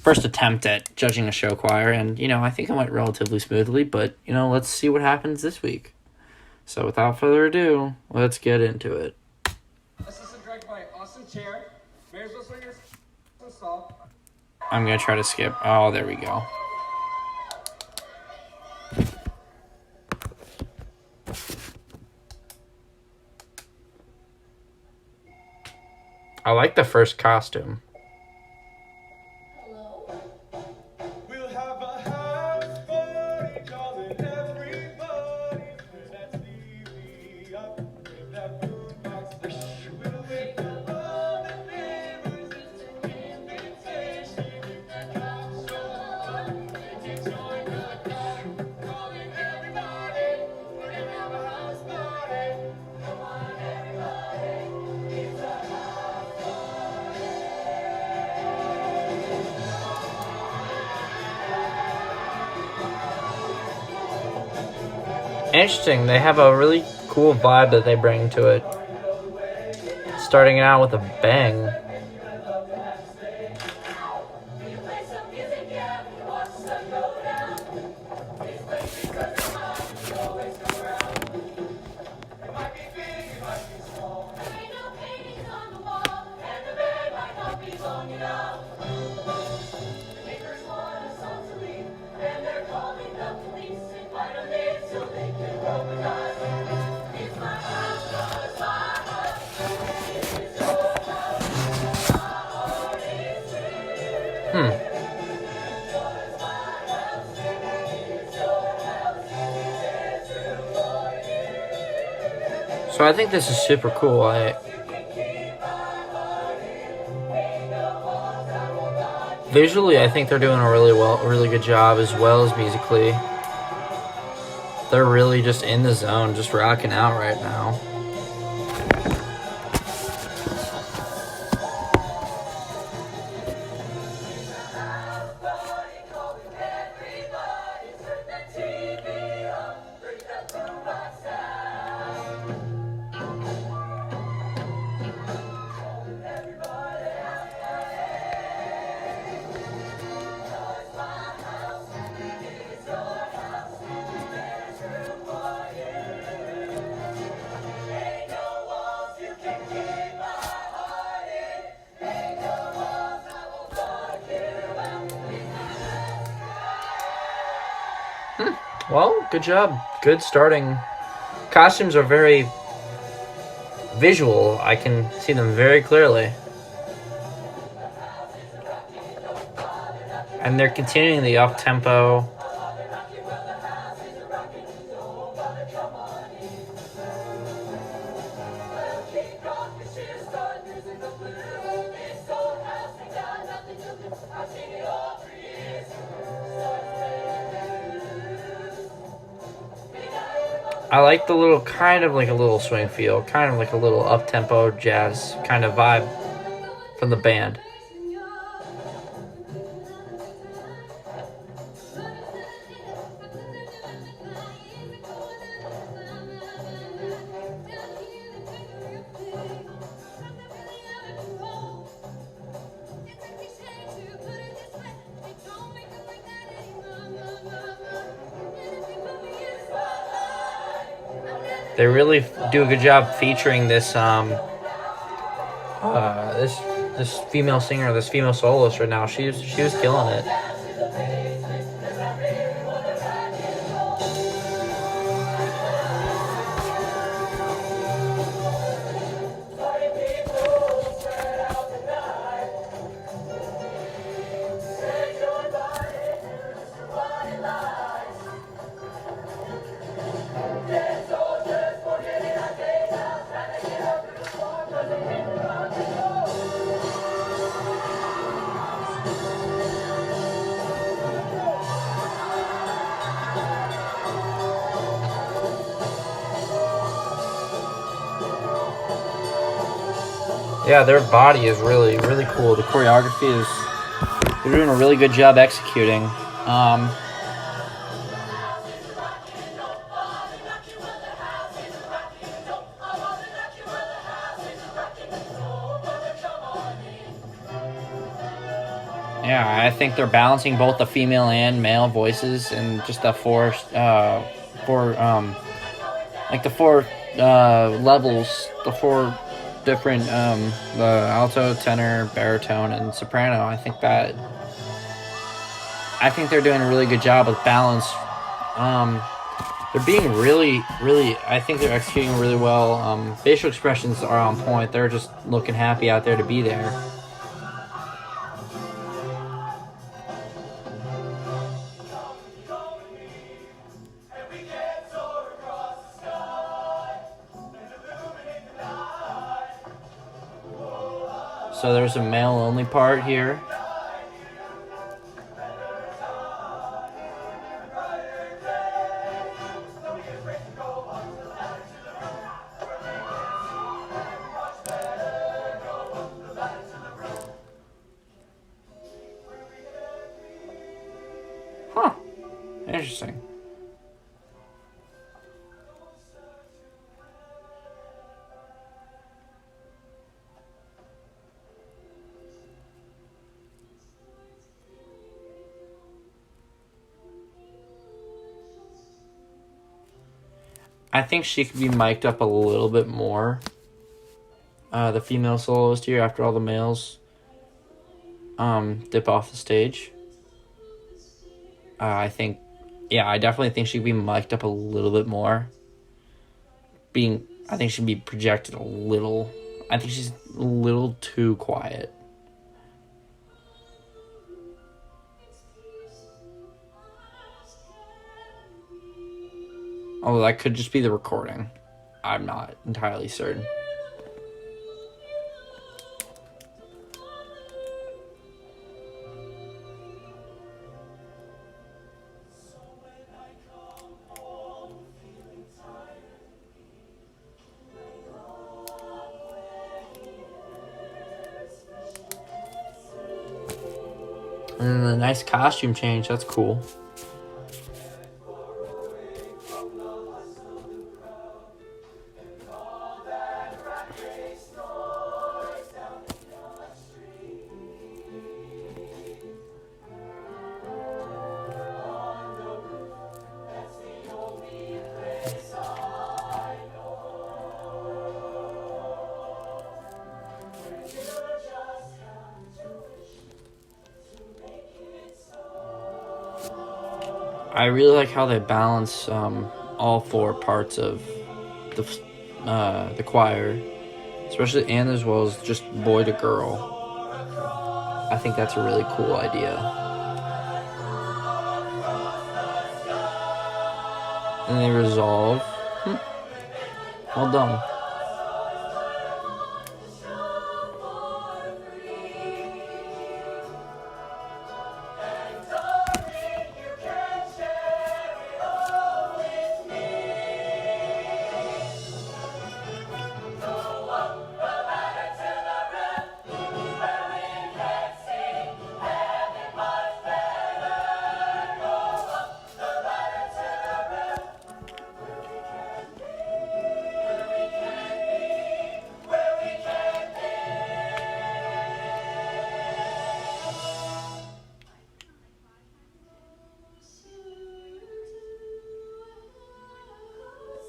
attempt at judging a show choir, and I think it went relatively smoothly, but let's see what happens this week. So without further ado, let's get into it.
Assistant directed by Austin Chair, Marysville Swingers, install.
I'm going to try to skip. Oh, there we go. I like the first costume.
We'll have a house party, calling everybody. Let's leave me up with that boombox. We'll wake up all the neighbors. It's an invitation.
Interesting. They have a really cool vibe that they bring to it. Starting out with a bang. So I think this is super cool. Visually, I think they're doing a really good job, as well as musically. They're really just in the zone, just rocking out right now. Well, good job. Good starting. Costumes are very visual. I can see them very clearly. And they're continuing the up-tempo. I like the little, kind of like a little swing feel, kind of like a little up-tempo jazz kind of vibe from the band. They really do a good job featuring this this female singer, this female soloist right now. She was killing it. Yeah, their body is really, really cool. The choreography is, they're doing a really good job executing. Yeah, I think they're balancing both the female and male voices, and just the four levels, the four different the alto, tenor, baritone, and soprano. I think they're doing a really good job with balance. They're being really, I think they're executing really well. Facial expressions are on point. They're just looking happy out there to be there. So there's a male-only part here. Huh. Interesting. I think she could be mic'd up a little bit more. The female soloist here, after all the males dip off the stage. I definitely think she'd be mic'd up a little bit more. I think she'd be projected a little. I think she's a little too quiet. Although that could just be the recording. I'm not entirely certain. And then the nice costume change, that's cool. I really like how they balance all four parts of the choir, especially and as well as just boy to girl. I think that's a really cool idea. And they resolve. Well done.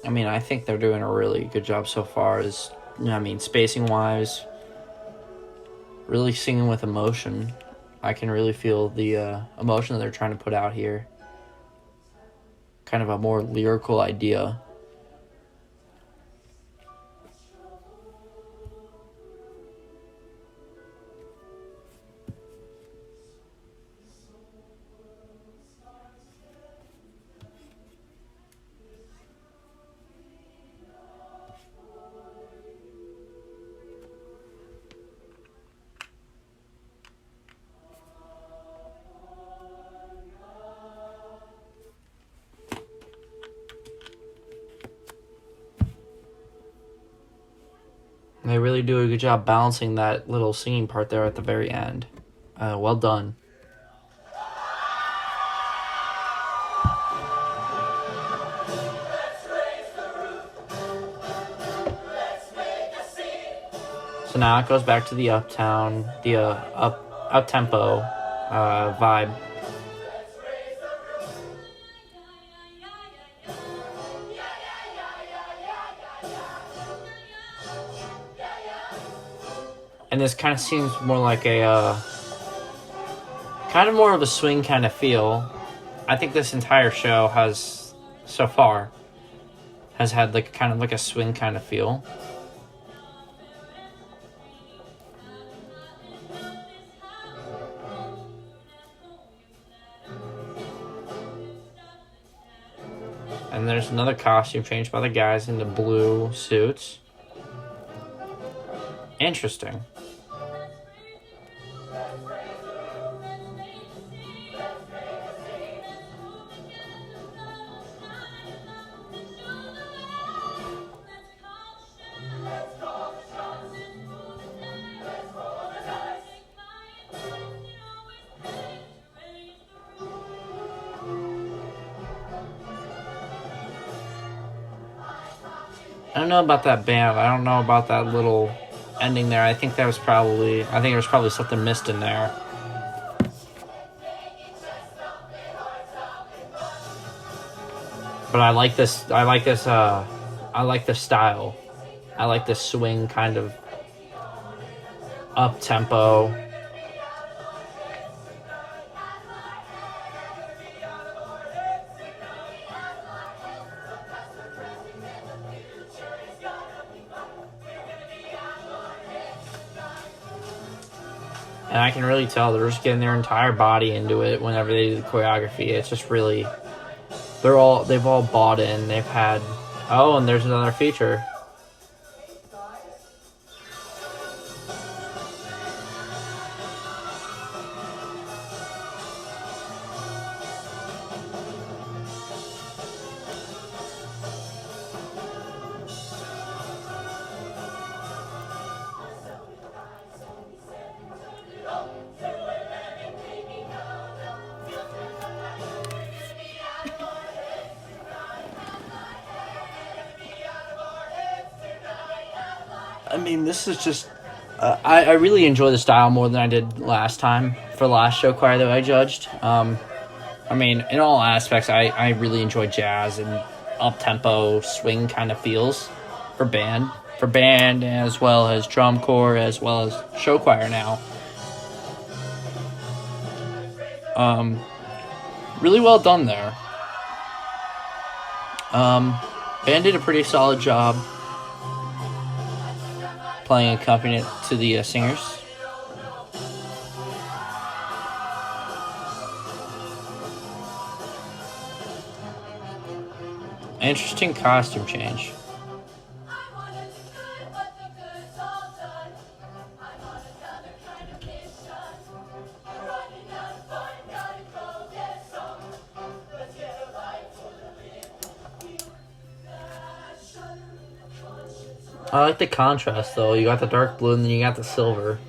I mean, I think they're doing a really good job so far spacing wise, really singing with emotion. I can really feel the emotion that they're trying to put out here. Kind of a more lyrical idea. They really do a good job balancing that little singing part there at the very end. Well done. So now it goes back to the uptown, the up-tempo vibe. And this kind of seems more like a, kind of more of a swing kind of feel. I think this entire show has, so far, has had like kind of like a swing kind of feel. And there's another costume change by the guys in the blue suits. Interesting. I don't know about that band. I don't know about that little ending there. I think there was probably something missed in there. But I like this I like the style. I like the swing kind of up tempo. And I can really tell they're just getting their entire body into it whenever they do the choreography. It's just really, they've all bought in. They've had, oh, and there's another feature. I mean, this is just... I really enjoy the style more than I did last time for the last show choir that I judged. I mean, in all aspects, I really enjoy jazz and up-tempo swing kind of feels for band. For band, as well as drum corps, as well as show choir now. Really well done there. Band did a pretty solid job playing accompaniment to the singers. Interesting costume change. I like the contrast though. You got the dark blue and then you got the silver.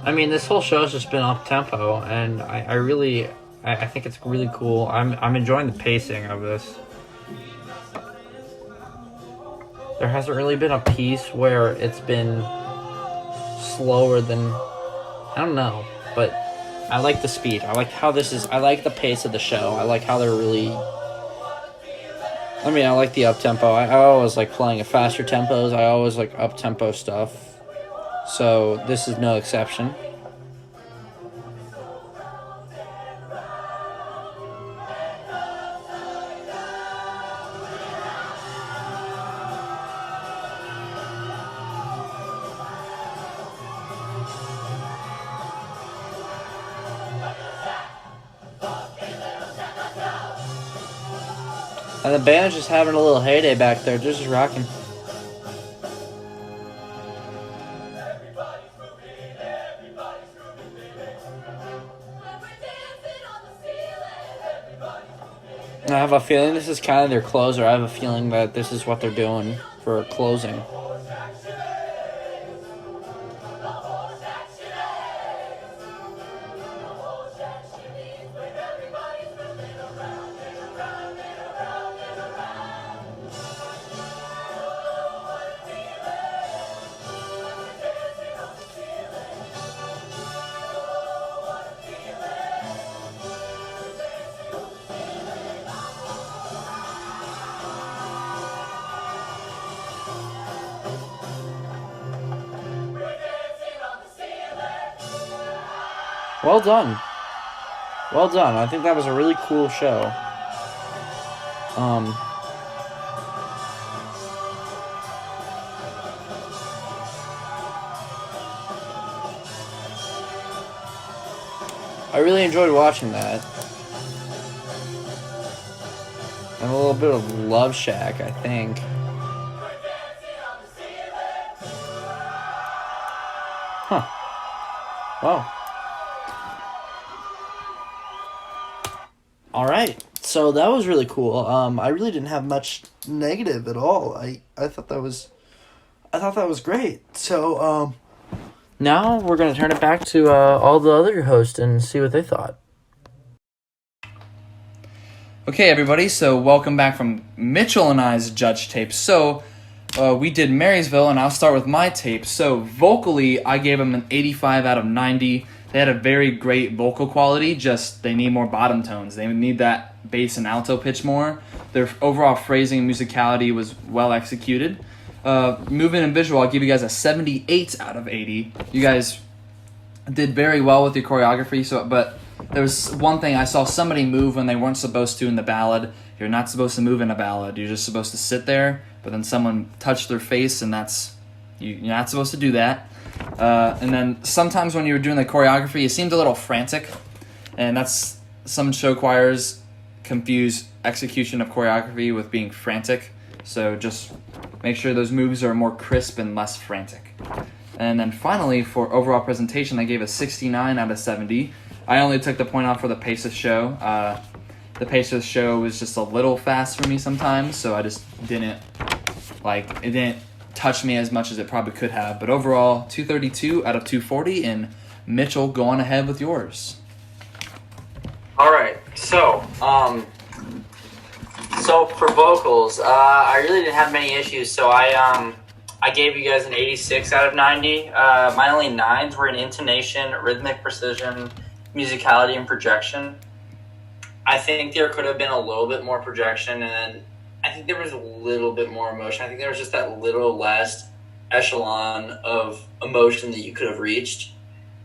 I mean, this whole show's just been up tempo, and I think it's really cool. I'm enjoying the pacing of this. There hasn't really been a piece where it's been slower than, I don't know, but I like the speed. I like how this is. I like the pace of the show. I like how they're really. I mean, I like the up tempo. I always like playing at faster tempos. I always like up tempo stuff. So this is no exception. And the band's just having a little heyday back there. They're just rocking. I have a feeling this is kind of their closer. I have a feeling that this is what they're doing for closing. Well done. Well done. I think that was a really cool show. I really enjoyed watching that. And a little bit of Love Shack, I think. Huh. Wow. All right, so that was really cool. I really didn't have much negative at all. I thought that was great. So now we're gonna turn it back to all the other hosts and see what they thought.
Okay, everybody, so welcome back from Mitchell and I's judge tape. So, we did Marysville, and I'll start with my tape. So, vocally, I gave them an 85 out of 90. They had a very great vocal quality, just they need more bottom tones. They need that bass and alto pitch more. Their overall phrasing and musicality was well executed. Movement and visual, I'll give you guys a 78 out of 80. You guys did very well with your choreography, but there was one thing, I saw somebody move when they weren't supposed to in the ballad. You're not supposed to move in a ballad. You're just supposed to sit there, but then someone touched their face, and you're not supposed to do that. And then sometimes when you were doing the choreography, it seemed a little frantic, and that's some show choirs confuse execution of choreography with being frantic. So just make sure those moves are more crisp and less frantic. And then finally, for overall presentation, I gave a 69 out of 70. I only took the point off for the pace of show. The pace of the show was just a little fast for me sometimes, so I just didn't touch me as much as it probably could have. But overall, 232 out of 240, and Mitchell, go on ahead with yours.
All right, so for vocals, I really didn't have many issues. So I gave you guys an 86 out of 90. My only 9s were in intonation, rhythmic precision, musicality, and projection. I think there could have been a little bit more projection, and I think there was a little bit more emotion. I think there was just that little last echelon of emotion that you could have reached,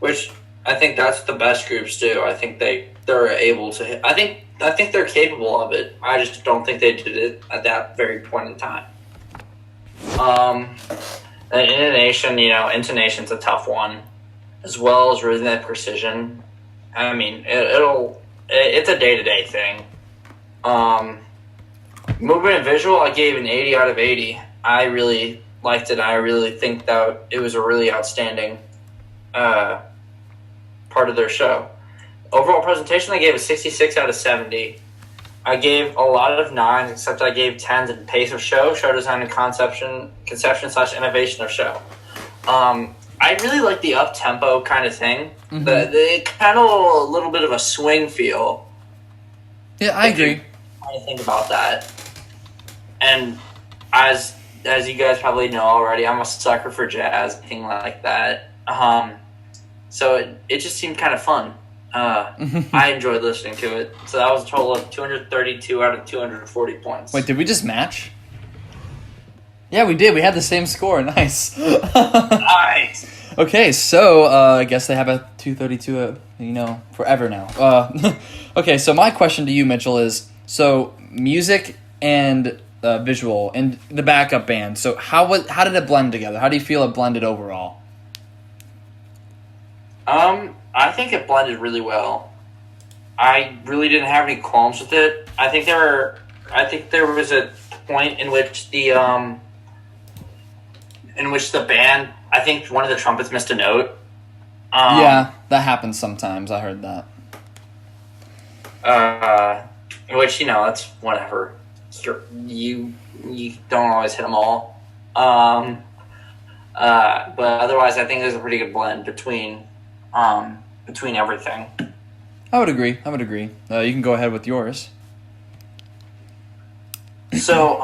which I think that's what the best groups do. I think they're able to hit. I think they're capable of it. I just don't think they did it at that very point in time. And intonation's a tough one, as well as rhythmic precision. I mean, it's a day-to-day thing. Movement and visual, I gave an 80 out of 80. I really liked it. I really think that it was a really outstanding part of their show. Overall presentation, I gave a 66 out of 70. I gave a lot of 9s, except I gave 10s in pace of show design, and conception/innovation of show. I really like the up-tempo kind of thing. Mm-hmm. The kind of a little bit of a swing feel.
Yeah, I agree.
I think about that. And as you guys probably know already, I'm a sucker for jazz, thing like that. So it just seemed kind of fun. I enjoyed listening to it. So that was a total of 232 out of 240 points.
Wait, did we just match? Yeah, we did. We had the same score. Nice.
Nice.
Okay, so I guess they have a 232, forever now. Okay, so my question to you, Mitchell, is, so music and visual and the backup band, so how did it blend together? How do you feel it blended overall?
I think it blended really well. I really didn't have any qualms with it. I think there was a point in which the band, I think one of the trumpets missed a note.
Yeah, that happens sometimes. I heard that.
Which, that's whatever. You don't always hit them all. But otherwise, I think there's a pretty good blend between everything.
I would agree. You can go ahead with yours.
So,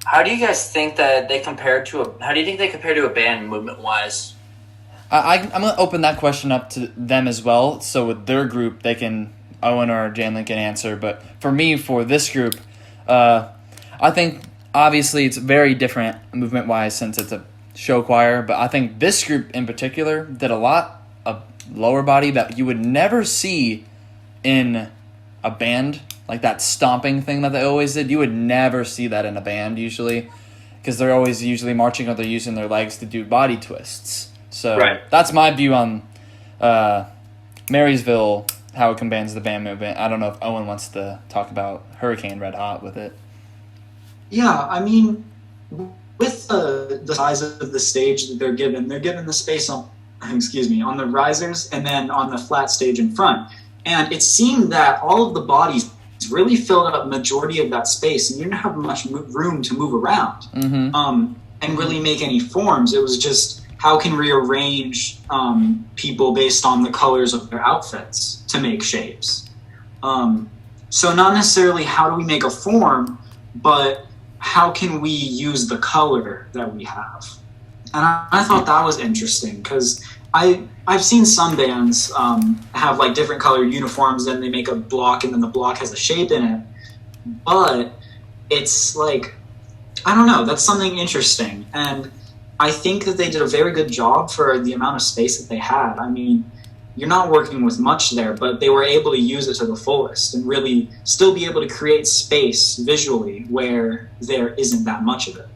how do you guys think that they compare to a band movement-wise?
I'm going to open that question up to them as well. So with their group, Owen or Jaelyn can answer. But for me, for this group, I think obviously it's very different movement-wise since it's a show choir. But I think this group in particular did a lot of lower body that you would never see in a band. Like that stomping thing that they always did. You would never see that in a band usually. Because they're always usually marching or they're using their legs to do body twists. So
right.
That's my view on Marysville, how it combines the band movement. I don't know if Owen wants to talk about Hurricane Red Hot with it.
Yeah, I mean, with the size of the stage that they're given the space on the risers and then on the flat stage in front. And it seemed that all of the bodies really filled up majority of that space, and you didn't have much room to move around and really make any forms. It was just, how can we arrange people based on the colors of their outfits to make shapes? So not necessarily how do we make a form, but how can we use the color that we have? And I thought that was interesting because I've seen some bands have like different colored uniforms, and they make a block, and then the block has a shape in it. But it's like, I don't know, that's something interesting. And I think that they did a very good job for the amount of space that they had. I mean, you're not working with much there, but they were able to use it to the fullest and really still be able to create space visually where there isn't that much of it.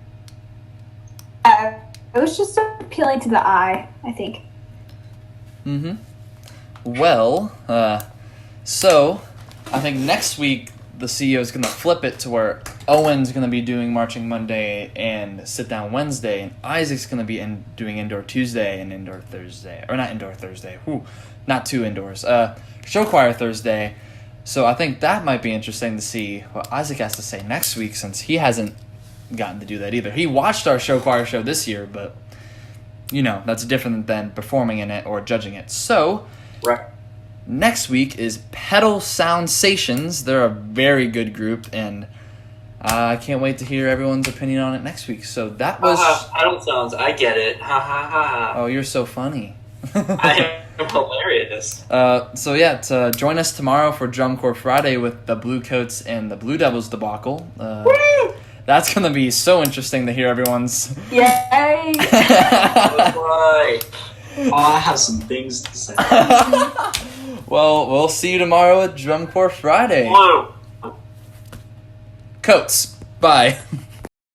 It was just appealing to the eye, I think.
Well, so I think next week the CEO is going to flip it to where Owen's going to be doing Marching Monday and Sit Down Wednesday, and Isaac's going to be doing Indoor Tuesday and Indoor Thursday. Or not Indoor Thursday. Not two indoors. Show Choir Thursday. So I think that might be interesting to see what Isaac has to say next week, since he hasn't gotten to do that either. He watched our Show Choir show this year, but, that's different than performing in it or judging it. So,
Right.
next week is Pedal Soundsations. They're a very good group, and I can't wait to hear everyone's opinion on it next week. So that was...
Pedal sounds, I get it. Ha ha ha.
Oh, you're so funny.
I am hilarious.
So join us tomorrow for Drum Corps Friday with the Blue Coats and the Blue Devils debacle. That's going to be so interesting to hear everyone's...
Yay!
Right.
Oh, I have some things to say.
Well, we'll see you tomorrow at Drum Corps Friday.
Whoa.
Coats. Bye.